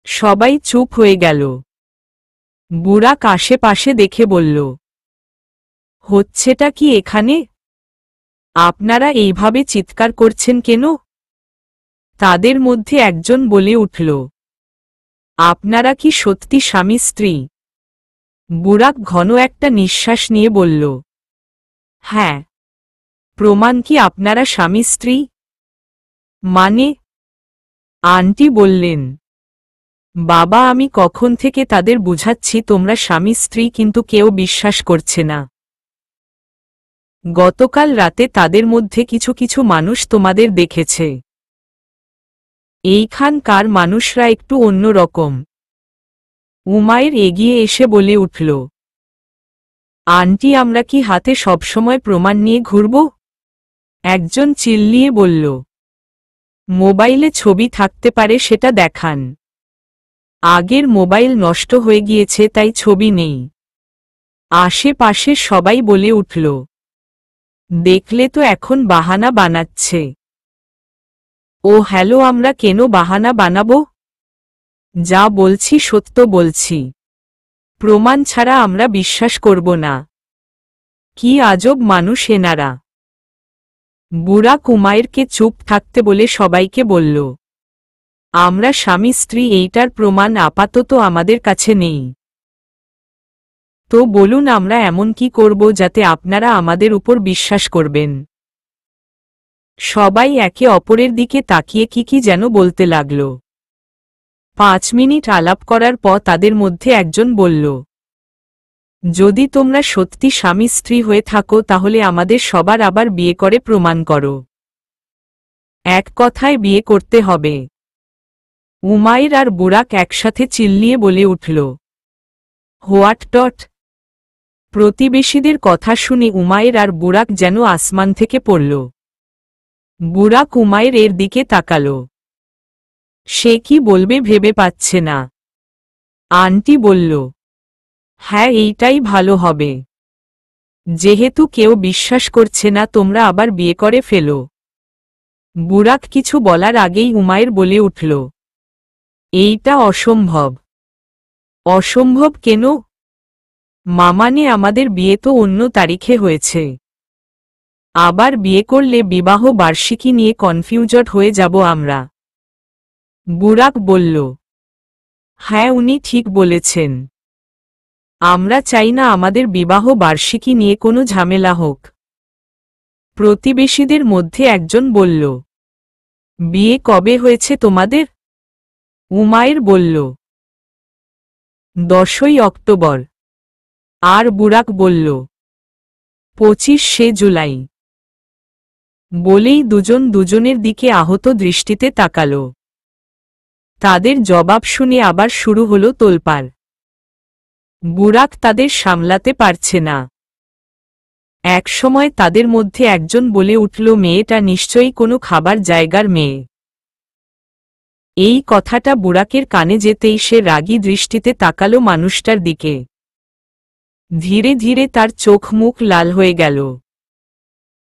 সবাই চুপ হয়ে গেল। বুরাক আশেপাশে দেখে বলল, হচ্ছেটা কি এখানে? আপনারা এইভাবে চিৎকার করছেন কেন? তাদের মধ্যে একজন বলে উঠল, আপনারা কি সত্যি স্বামী স্ত্রী? বুরাক ঘন একটা নিঃশ্বাস নিয়ে বলল, হ্যাঁ। প্রমাণ কি আপনারা স্বামী স্ত্রী? মানে? আন্টি বললেন, বাবা, আমি কখন থেকে তাদের বুঝাচ্ছি তোমরা স্বামী স্ত্রী, কিন্তু কেউ বিশ্বাস করছে না। গতকাল রাতে তাদের মধ্যে কিছু কিছু মানুষ তোমাদের দেখেছে। এইখানকার মানুষরা একটু অন্যরকম। উমায়ের এগিয়ে এসে বলে উঠল, আন্টি, আমরা কি হাতে সবসময় প্রমাণ নিয়ে ঘুরব? একজন চিল্লিয়ে বলল, মোবাইলে ছবি থাকতে পারে, সেটা দেখান। আগের মোবাইল নষ্ট হয়ে গিয়েছে তাই ছবি নেই। আশেপাশে সবাই বলে উঠল, দেখলে তো এখন বাহানা বানাচ্ছে। ও হ্যালো, আমরা কেন বাহানা বানাবো? যা বলছি সত্য বলছি। প্রমাণ ছাড়া আমরা বিশ্বাস করব না। কি আজব মানুষ এনারা। বুরাক উমাইরকে চুপ থাকতে বলে সবাইকে বলল, আমরা স্বামী স্ত্রী এইটার প্রমাণ আপাতত আমাদের কাছে নেই। তো বলুন আমরা এমন কি করব যাতে আপনারা আমাদের উপর বিশ্বাস করবেন। সবাই একে অপরের দিকে তাকিয়ে কি যেন বলতে লাগল। 5 মিনিট আলাপ করার পর তাদের মধ্যে একজন বলল, যদি তোমরা সত্যি স্বামী স্ত্রী হয়ে থাকো তাহলে আমাদের সবার আবার বিয়ে করে প্রমাণ করো। এক কথায় বিয়ে করতে হবে। উমাইর আর বুরাক একসাথে চিল্লিয়ে বলে উঠল, হোয়াট ডট। প্রতিবেশীদের কথা শুনে উমাইর আর বুরাক যেন আসমান থেকে পড়ল। বুরাক উমাইর এর দিকে তাকাল। সে কি বলবে ভেবে পাচ্ছে না। আন্টি বলল, হ্যাঁ এইটাই ভালো হবে। যেহেতু কেউ বিশ্বাস করছে না তোমরা আবার বিয়ে করে ফেলো। বুরাক কিছু বলার আগেই উমাইর বলে উঠল, এইটা অসম্ভব। অসম্ভব কেন? মামানে আমাদের বিয়ে তো অন্য তারিখে হয়েছে। আবার বিয়ে করলে বিবাহ বার্ষিকী নিয়ে কনফিউজড হয়ে যাব আমরা। বুরাক বলল, হ্যাঁ উনি ঠিক বলেছেন। আমরা চাই না আমাদের বিবাহ বার্ষিকী নিয়ে কোনো ঝামেলা হোক। প্রতিবেশীদের মধ্যে একজন বলল, বিয়ে কবে হয়েছে তোমাদের? উমাইর বলল, 10ই অক্টোবর। আর বুরাক বলল, 25শে জুলাই। বলেই দুজন দুজনের দিকে আহত দৃষ্টিতে তাকাল। তাদের জবাব শুনে আবার শুরু হলো তোলপাড়। বুরাক তাদের সামলাতে পারছে না। একসময় তাদের মধ্যে একজন বলে উঠল, মেয়েটা নিশ্চয়ই কোনো খাবার জায়গার মেয়ে। এই কথাটা বুরাকের কানে যেতেই সে রাগী দৃষ্টিতে তাকাল মানুষটার দিকে। ধীরে ধীরে তার চোখ মুখ লাল হয়ে গেল।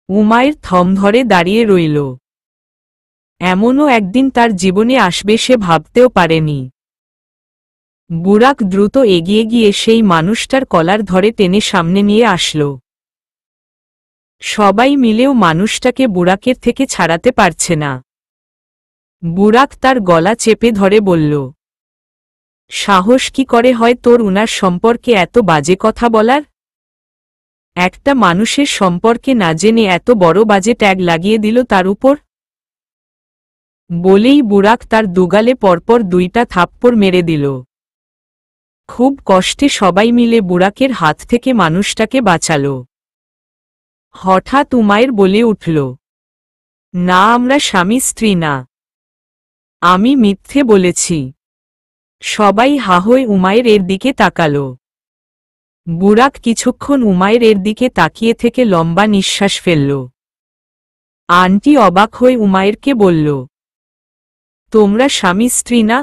উমাইর থম ধরে দাঁড়িয়ে রইল। এমনও একদিন তার জীবনে আসবে সে ভাবতেও পারেনি। বুরাক দ্রুত এগিয়ে গিয়ে সেই মানুষটার কলার ধরে টেনে সামনে নিয়ে আসল। সবাই মিলেও মানুষটাকে বুরাকের থেকে ছাড়াতে পারছে না। বুরাক তার গলা চেপে ধরে বলল, সাহস কি করে হয় তোর উনার সম্পর্কে এত বাজে কথা বলার? একটা মানুষের সম্পর্কে না জেনে এত বড় বাজে ট্যাগ লাগিয়ে দিল তার উপর। বলেই বুরাক তার দুগালে পরপর 2টা থাপ্পড় মেরে দিল। খুব কষ্টে সবাই মিলে বুরাকের হাত থেকে মানুষটাকে বাঁচাল। হঠাৎ উমাইর বলে উঠল, না আমরা স্বামী স্ত্রী না। আমি মিথ্যে বলেছি। সবাই হা হয়ে উমাইর এর দিকে তাকাল। বুরাক কিছুক্ষণ উমাইর এর দিকে তাকিয়ে থেকে লম্বা নিঃশ্বাস ফেলল। আন্টি অবাক হয়ে উমাইরকে বলল, তোমরা স্বামী স্ত্রী না?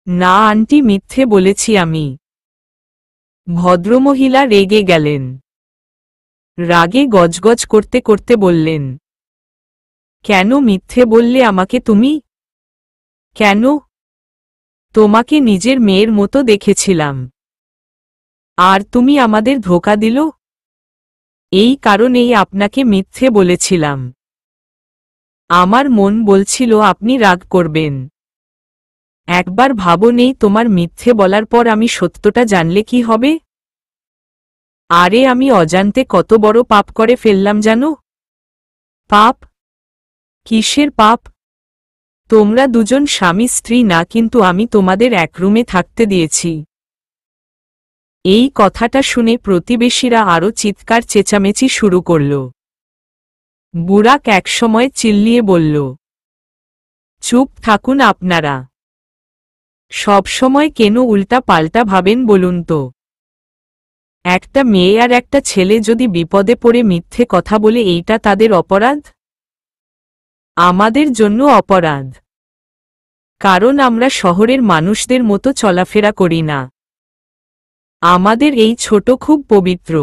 না আন্টি মিথ্যে বলেছি আমি। ভদ্রমহিলা রেগে গেলেন। রাগে গজগজ করতে করতে বললেন, কেন মিথ্যে বললে আমাকে তুমি? কেন? তোমাকে নিজের মেয়ের মতো দেখেছিলাম। আর তুমি আমাদের ধোঁকা দিল। এই কারণেই আপনাকে মিথ্যে বলেছিলাম। আমার মন বলছিল আপনি রাগ করবেন। একবার ভাবো নেই তোমার মিথ্যে বলার পর আমি সত্যটা জানলে কি হবে? আরে আমি অজান্তে কত বড় পাপ করে ফেললাম জানো? পাপ? কিসের পাপ? তোমরা দুজন স্বামী স্ত্রী না, কিন্তু আমি তোমাদের এক রুমে থাকতে দিয়েছি। এই কথাটা শুনে প্রতিবেশীরা আরও চিৎকার চেঁচামেচি শুরু করল। বুরাক একসময় চিল্লিয়ে বলল, চুপ থাকুন আপনারা। সবসময় কেন উল্টা পাল্টা ভাবেন বলুন তো? একটা মেয়ে আর একটা ছেলে যদি বিপদে পড়ে মিথ্যে কথা বলে এইটা তাদের অপরাধ? আমাদের জন্য অপরাধ। কারণ আমরা শহরের মানুষদের মতো চলাফেরা করি না। আমাদের এই ছোট খুব পবিত্র।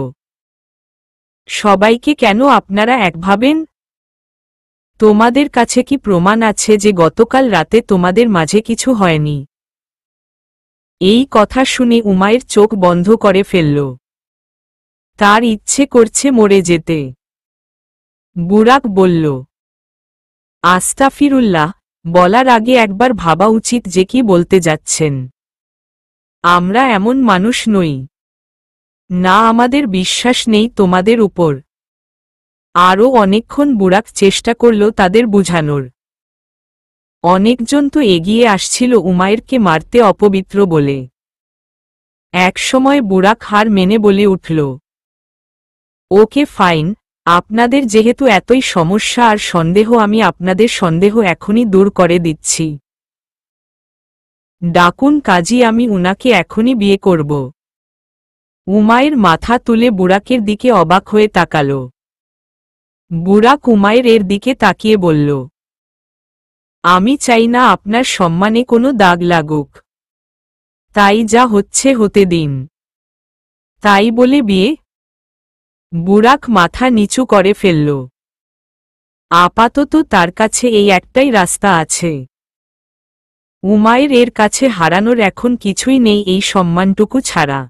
সবাইকে কেন আপনারা এক ভাবেন? তোমাদের কাছে কি প্রমাণ আছে যে গতকাল রাতে তোমাদের মাঝে কিছু হয়নি? এই কথা শুনে উমাইর চোখ বন্ধ করে ফেলল। তার ইচ্ছে করছে মরে যেতে। বুরাক বলল, আস্তাফিরুল্লাহ, বলার আগে একবার ভাবা উচিত যে কি বলতে যাচ্ছেন। আমরা এমন মানুষ নই। না, আমাদের বিশ্বাস নেই তোমাদের উপর। আরও অনেকক্ষণ বুরাক চেষ্টা করল তাদের বুঝানোর। অনেকজন তো এগিয়ে আসছিল উমায়েরকে মারতে অপবিত্র বলে। একসময় বুরাক হার মেনে বলে উঠল, ওকে ফাইন, আপনাদের যেহেতু এতই সমস্যা আর সন্দেহ, আমি আপনাদের সন্দেহ এখনই দূর করে দিচ্ছি। ডাকুন কাজী, আমি উনাকে এখনই বিয়ে করব। উমায়ের মাথা তুলে বুরাকের দিকে অবাক হয়ে তাকাল। বুরাক উমায়ের এর দিকে তাকিয়ে বলল, আমি চাই না আপনার সম্মানে কোনো দাগ লাগুক। তাই যা হচ্ছে হতে দিন। তাই বলে বিয়ে? বুরাক মাথা নিচু করে ফেলল। আপাতত তার কাছে এই একটাই রাস্তা আছে। উমায়ের এর কাছে হারানোর এখন কিছুই নেই এই সম্মানটুকু ছাড়া।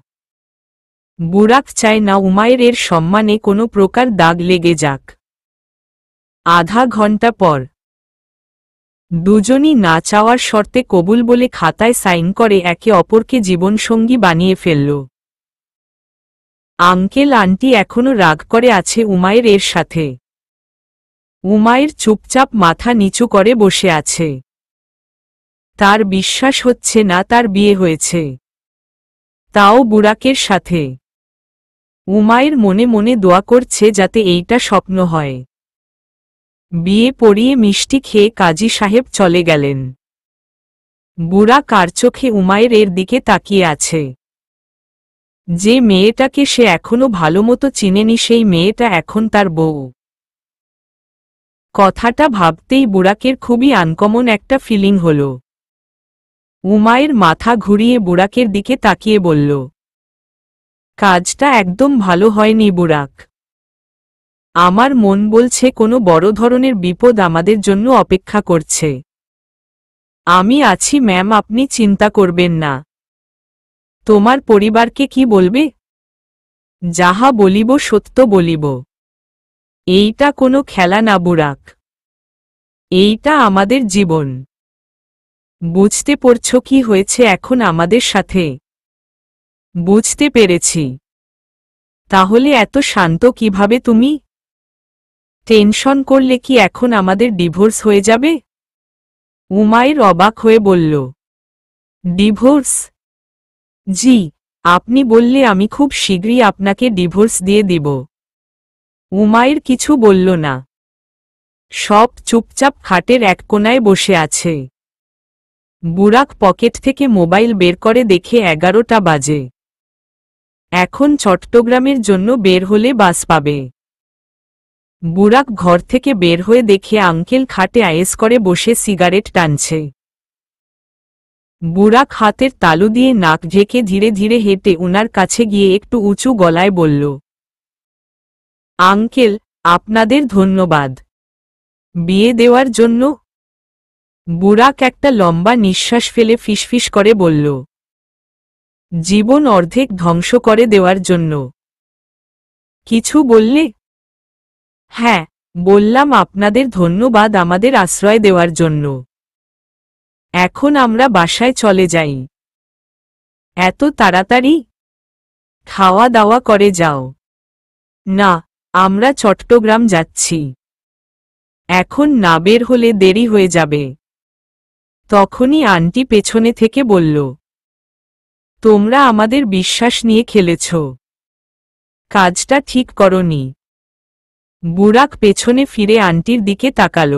বুরাক চায় না উমায়ের এর সম্মানে কোনো প্রকার দাগ লেগে যাক। আধা ঘন্টা পর দুজনই না চাওয়ার শর্তে কবুল বলে খাতায় সাইন করে একে অপরকে জীবনসঙ্গী বানিয়ে ফেলল। আঙ্কেল আন্টি এখনো রাগ করে আছে উমায়ের এর সাথে। উমায়ের চুপচাপ মাথা নিচু করে বসে আছে। তার বিশ্বাস হচ্ছে না তার বিয়ে হয়েছে, তাও বুরাকের সাথে। উমায়ের মনে মনে দোয়া করছে যাতে এইটা স্বপ্ন হয়। বিয়ে পড়িয়ে মিষ্টি খেয়ে কাজী সাহেব চলে গেলেন। বুরাক আর চোখে উমায়ের এর দিকে তাকিয়ে আছে। যে মেয়েটাকে সে এখনো ভালোমতো চিনেনি সেই মেয়েটা এখন তার বউ। কথাটা ভাবতেই বুরাকের খুবই আনকমন একটা ফিলিং হল। উমায়ের মাথা ঘুরিয়ে বুরাকের দিকে তাকিয়ে বলল, কাজটা একদম ভালো হয়নি বুরাক। আমার মন বলছে কোনো বড় ধরনের বিপদ আমাদের জন্য অপেক্ষা করছে। আমি আছি ম্যাম, আপনি চিন্তা করবেন না। তোমার পরিবারকে কি বলবে? যাহা বলিব সত্য বলিব। এইটা কোনো খেলা না বুরাক, এইটা আমাদের জীবন। বুঝতে পারছো কি হয়েছে এখন আমাদের সাথে? বুঝতে পেরেছি। তাহলে এত শান্ত কিভাবে তুমি? টেনশন করলে কি এখন আমাদের ডিভোর্স হয়ে যাবে? উমায়ের অবাক হয়ে বলল, ডিভোর্স? জি, আপনি বললে আমি খুব শীঘ্রই আপনাকে ডিভোর্স দিয়ে দিব। উমায়ের কিছু বলল না। সব চুপচাপ খাটের এক কোনায় বসে আছে। বুরাক পকেট থেকে মোবাইল বের করে দেখে 11টা বাজে। এখন চট্টগ্রামের জন্য বের হলে বাস পাবে। বুরাক ঘর থেকে বের হয়ে দেখে আঙ্কেল খাটে আয়েস করে বসে সিগারেট টানছে। বুরাক হাতের তালু দিয়ে নাক ঢেকে ধীরে ধীরে হেঁটে উনার কাছে গিয়ে একটু উঁচু গলায় বলল, আঙ্কেল, আপনাদের ধন্যবাদ বিয়ে দেওয়ার জন্য। বুরাক একটা লম্বা নিঃশ্বাস ফেলে ফিসফিস করে বলল, জীবন অর্ধেক ধ্বংস করে দেওয়ার জন্য। কিছু বললে? হ্যাঁ, বললাম আপনাদের ধন্যবাদ আমাদের আশ্রয় দেওয়ার জন্য। এখন আমরা বাসায় চলে যাই। এত তাড়াতাড়ি? খাওয়া দাওয়া করে যাও। না, আমরা চট্টগ্রাম যাচ্ছি। এখন না বের হলে দেরি হয়ে যাবে। তখনই আন্টি পেছনে থেকে বলল, তোমরা আমাদের বিশ্বাস নিয়ে খেলেছ, কাজটা ঠিক করনি। বুরাক পেছনে ফিরে আন্টির দিকে তাকাল।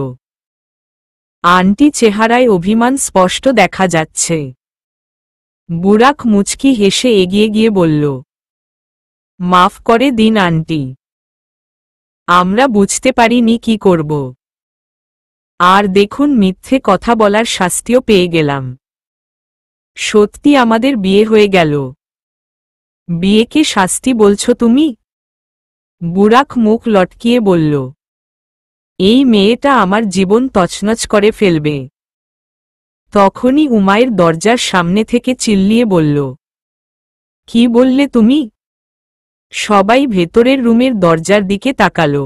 আন্টি চেহারায় অভিমান স্পষ্ট দেখা যাচ্ছে। বুরাক মুচকি হেসে এগিয়ে গিয়ে বলল, মাফ করে দিন আন্টি, আমরা বুঝতে পারিনি কি করব। আর দেখুন, মিথ্যে কথা বলার শাস্তিও পেয়ে গেলাম। সত্যি আমাদের বিয়ে হয়ে গেল। বিয়েকে শাস্তি বলছো তুমি? বুরাক মুখ লটকিয়ে বলল, এই মেয়েটা আমার জীবন তছনছ করে ফেলবে। তখনই উমায়ের দরজার সামনে থেকে চিল্লিয়ে বলল, কি বললে তুমি? সবাই ভেতরের রুমের দরজার দিকে তাকালো।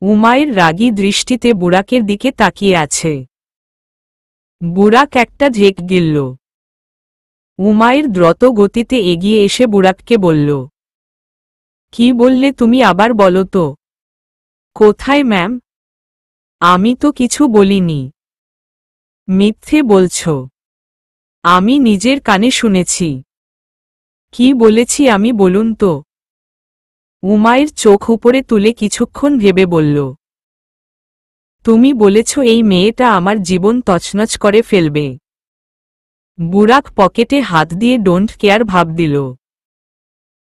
উমাইর রাগী দৃষ্টিতে বুরাকের দিকে তাকিয়ে আছে। বুরাক একটা ঝেঁক গিলল। উমাইর দ্রুত গতিতে এগিয়ে এসে বুরাককে বলল, কি বললে তুমি, আবার বলো তো। কোথায় ম্যাম? আমি তো কিছু বলিনি। মিথ্যে বলছ। আমি নিজের কানে শুনেছি। কি বলেছি আমি, বলুন তো। উমাইর চোখ উপরে তুলে কিছুক্ষণ ভেবে বলল, তুমি বলেছ এই মেয়েটা আমার জীবন তছনছ করে ফেলবে। বুরাক পকেটে হাত দিয়ে ডোন্ট কেয়ার ভাব দিল।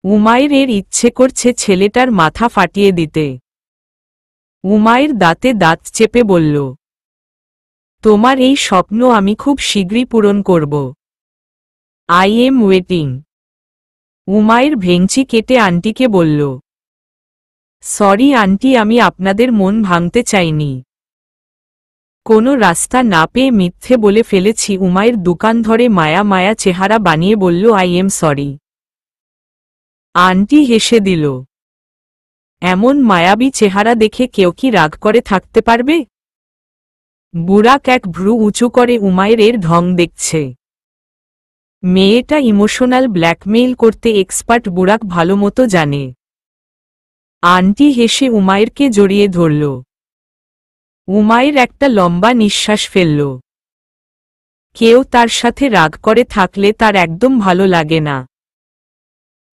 উমাইরের ইচ্ছে করছে ছেলেটার মাথা ফাটিয়ে দিতে। উমাইর দাঁতে দাঁত চেপে বলল, তোমার এই স্বপ্ন আমি খুব শীঘ্রই পূরণ করব। I am waiting. উমাইর ভেঙচি কেটে আন্টিকে বলল, সরি আন্টি, আমি আপনাদের মন ভাঙতে চাইনি। কোনো রাস্তা না পেয়ে মিথ্যে বলে ফেলেছি। উমাইর দোকান ধরে মায়া মায়া চেহারা বানিয়ে বলল, আই এম সরি। আন্টি হেসে দিল। এমন মায়াবী চেহারা দেখে কেউ কি রাগ করে থাকতে পারবে? বুরাক এক ভ্রু উঁচু করে উমাইরের ঢং দেখছে। মেয়েটা ইমোশনাল ব্ল্যাকমেইল করতে এক্সপার্ট বুরাক ভালোমতো জানে। আন্টি হেসে উমাইরকে জড়িয়ে ধরল। উমাইর একটা লম্বা নিঃশ্বাস ফেলল। কেউ তার সাথে রাগ করে থাকলে তার একদম ভালো লাগে না।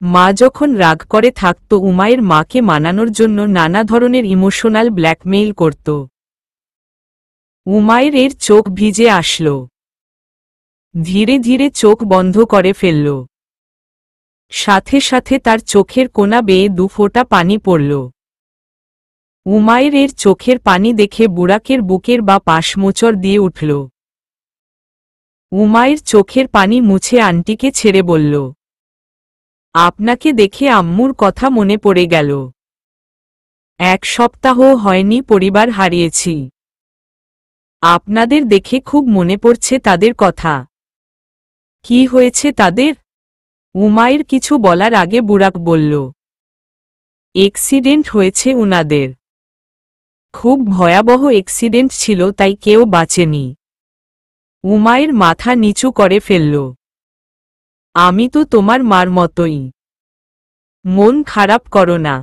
মা যখন রাগ করে থাকত, উমাইর মাকে মানানোর জন্য নানা ধরনের ইমোশনাল ব্ল্যাকমেইল করত। উমাইরের চোখ ভিজে আসল। ধীরে ধীরে চোখ বন্ধ করে ফেলল। সাথে সাথে তার চোখের কোনা বেয়ে দু ফোঁটা পানি পড়ল। উমাইরের চোখের পানি দেখে বুরাকের বুকের বা পাশ মোচড় দিয়ে উঠল। উমাইর চোখের পানি মুছে আন্টিকে ছেড়ে বলল, আপনাকে দেখে আম্মুর কথা মনে পড়ে গেল। 1 সপ্তাহ হয়নি পরিবার হারিয়েছি। আপনাদের দেখে খুব মনে পড়ছে তাদের কথা। কি হয়েছে তাদের? উমাইর কিছু বলার আগে বুরাক বলল, এক্সিডেন্ট হয়েছে উনাদের। খুব ভয়াবহ এক্সিডেন্ট ছিল, তাই কেউ বাঁচেনি। উমাইর মাথা নিচু করে ফেলল। আমি তো তোমার মার মতোই। মন খারাপ করো না।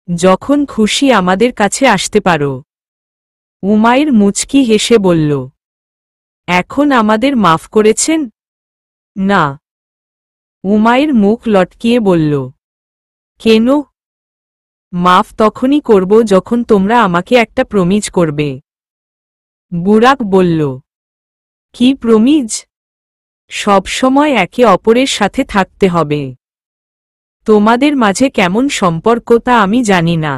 যখন খুশি আমাদের কাছে আসতে পারো। উমাইর মুচকি হেসে বলল, এখন আমাদের মাফ করেছেন? না। উমাইর মুখ লটকিয়ে বলল, কেন? মাফ তখনই করব যখন তোমরা আমাকে একটা প্রমিজ করবে। বুরাক বলল, কি প্রমিজ? সব সময় একে অপরের সাথে থাকতে হবে। তোমাদের মাঝে কেমন সম্পর্ক তা আমি জানি না।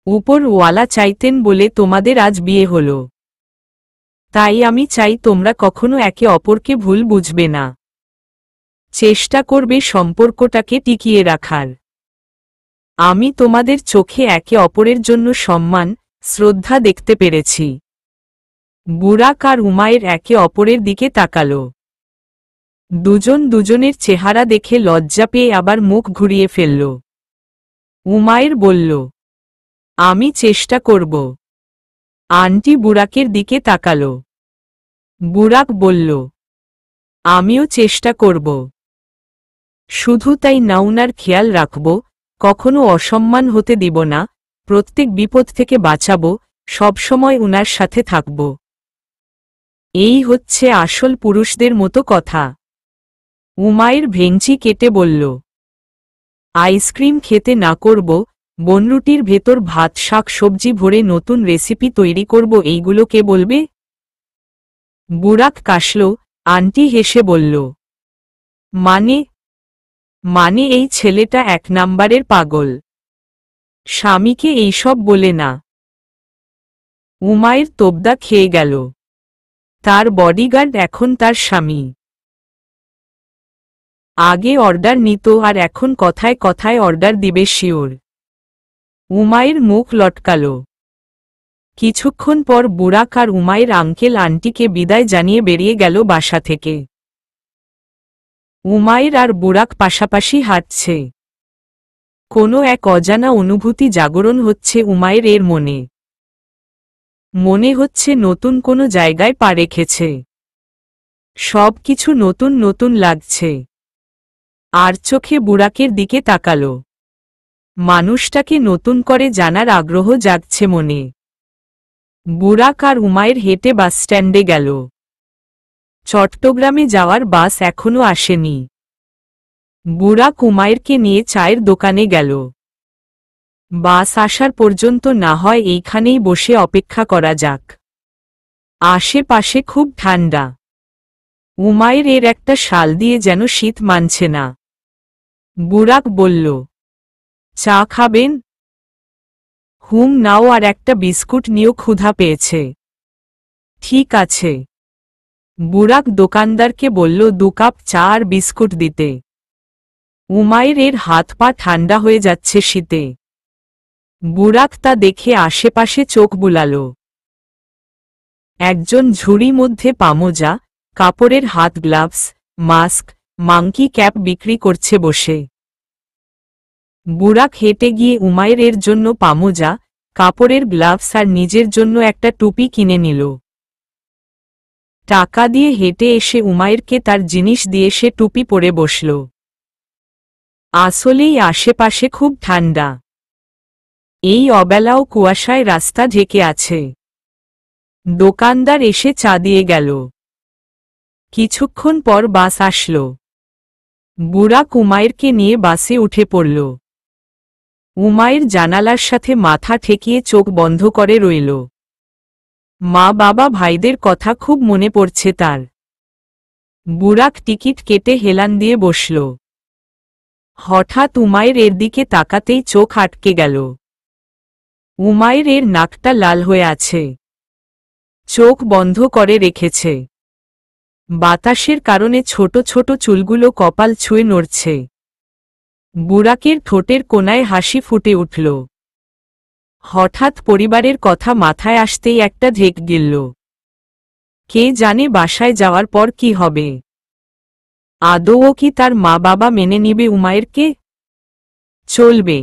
উপরওয়ালা চাইতেন বলে তোমাদের আজ বিয়ে হলো। তাই আমি চাই তোমরা কখনো একে অপরকে ভুল বুঝবে না। চেষ্টা করবে সম্পর্কটাকে টিকিয়ে রাখার। আমি তোমাদের চোখে একে অপরের জন্য সম্মান, শ্রদ্ধা দেখতে পেরেছি। বুরাক আর উমাইর একে অপরের দিকে তাকালো। দুজন দুজনের চেহারা দেখে লজ্জা পেয়ে আবার মুখ ঘুরিয়ে ফেলল। উমাইর বলল, আমি চেষ্টা করব। আন্টি বুরাকের দিকে তাকালো। বুরাক বলল, আমিও চেষ্টা করব। শুধু তাই না, উনার খেয়াল রাখব, কখনো অসম্মান হতে দিব না, প্রত্যেক বিপদ থেকে বাঁচাব, সবসময় উনার সাথে থাকব। এই হচ্ছে আসল পুরুষদের মতো কথা। উমাইর ভেঙচি কেটে বলল, আইসক্রিম খেতে না করব, বনরুটির ভেতর ভাত শাক সবজি ভরে নতুন রেসিপি তৈরি করব, এইগুলো কে বলবে? বুরাক কাশল। আন্টি হেসে বলল, মানে এই ছেলেটা 1 নাম্বারের পাগল। স্বামীকে এইসব বলে না। উমাইর তোবদা খেয়ে গেল। তার বডিগার্ড এখন তার স্বামী। আগে অর্ডার নিত আর এখন কথায় কথায় অর্ডার দিবে শিওর। উমাইর মুখ লটকাল। কিছুক্ষণ পর বুরাক আর উমাইর আঙ্কেল আন্টিকে বিদায় জানিয়ে বেরিয়ে গেল বাসা থেকে। উমাইর আর বুরাক পাশাপাশি হাঁটছে। কোনো এক অজানা অনুভূতি জাগরণ হচ্ছে উমাইর এর মনে। মনে হচ্ছে নতুন কোনো জায়গায় পা রেখেছে। সব কিছু নতুন নতুন লাগছে। আর চোখে বুরাকের দিকে তাকালো। মানুষটাকে নতুন করে জানার আগ্রহ জাগছে মনে। বুরাক আর উমাইর হেঁটে বাসস্ট্যান্ডে গেল। চট্টগ্রামে যাওয়ার বাস এখনো আসেনি। বুরাক উমাইরকে নিয়ে চায়ের দোকানে গেল। বাস আসার পর্যন্ত না হয় এইখানেই বসে অপেক্ষা করা যাক। আশেপাশে খুব ঠান্ডা। উমাইর এর একটা শাল দিয়ে যেন শীত মানছে না। বুরাক বলল, চা খাবেন? হুম নাও, আর একটা বিস্কুট নিয়েও ক্ষুধা পেয়েছে। ঠিক আছে। বুরাক দোকানদারকে বলল 2 কাপ চা আর বিস্কুট দিতে। উমাইর এর হাত পা ঠান্ডা হয়ে যাচ্ছে শীতে। বুরাক তা দেখে আশেপাশে চোখ বুলাল। একজন ঝুড়ি মধ্যে পামোজা, কাপড়ের হাত গ্লাভস, মাস্ক, মাংকি ক্যাপ বিক্রি করছে বসে। বুরাক হেঁটে গিয়ে উমাইর এর জন্য পামোজা, কাপড়ের গ্লাভস আর নিজের জন্য একটা টুপি কিনে নিল। টাকা দিয়ে হেঁটে এসে উমাইরকে তার জিনিস দিয়ে সে টুপি পরে বসল। আসলেই আশেপাশে খুব ঠান্ডা। এই অবেলাও কুয়াশায় রাস্তা ঢেকে আছে। দোকানদার এসে চা দিয়ে গেল। কিছুক্ষণ পর বাস আসল। বুরাক উমাইরকে নিয়ে বাসে উঠে পড়ল। উমাইর জানালার সাথে মাথা ঠেকিয়ে চোখ বন্ধ করে রইল। মা বাবা ভাইদের কথা খুব মনে পড়ছে তার। বুরাক টিকিট কেটে হেলান দিয়ে বসল। হঠাৎ উমাইর এর দিকে তাকাতেই চোখ আটকে গেল। উমাইর এর নাকটা লাল হয়ে আছে। চোখ বন্ধ করে রেখেছে। বাতাসের কারণে ছোট ছোট চুলগুলো কপাল ছুঁয়ে নড়ছে। বুরাকের ঠোঁটের কোণায় হাসি ফুটে উঠল। হঠাৎ পরিবারের কথা মাথায় আসতেই একটা ঢেক গিলল। কে জানে বাসায় যাওয়ার পর কি হবে। আদৌ কি তার মা বাবা মেনে নিবে উমাইরকে? চলবে।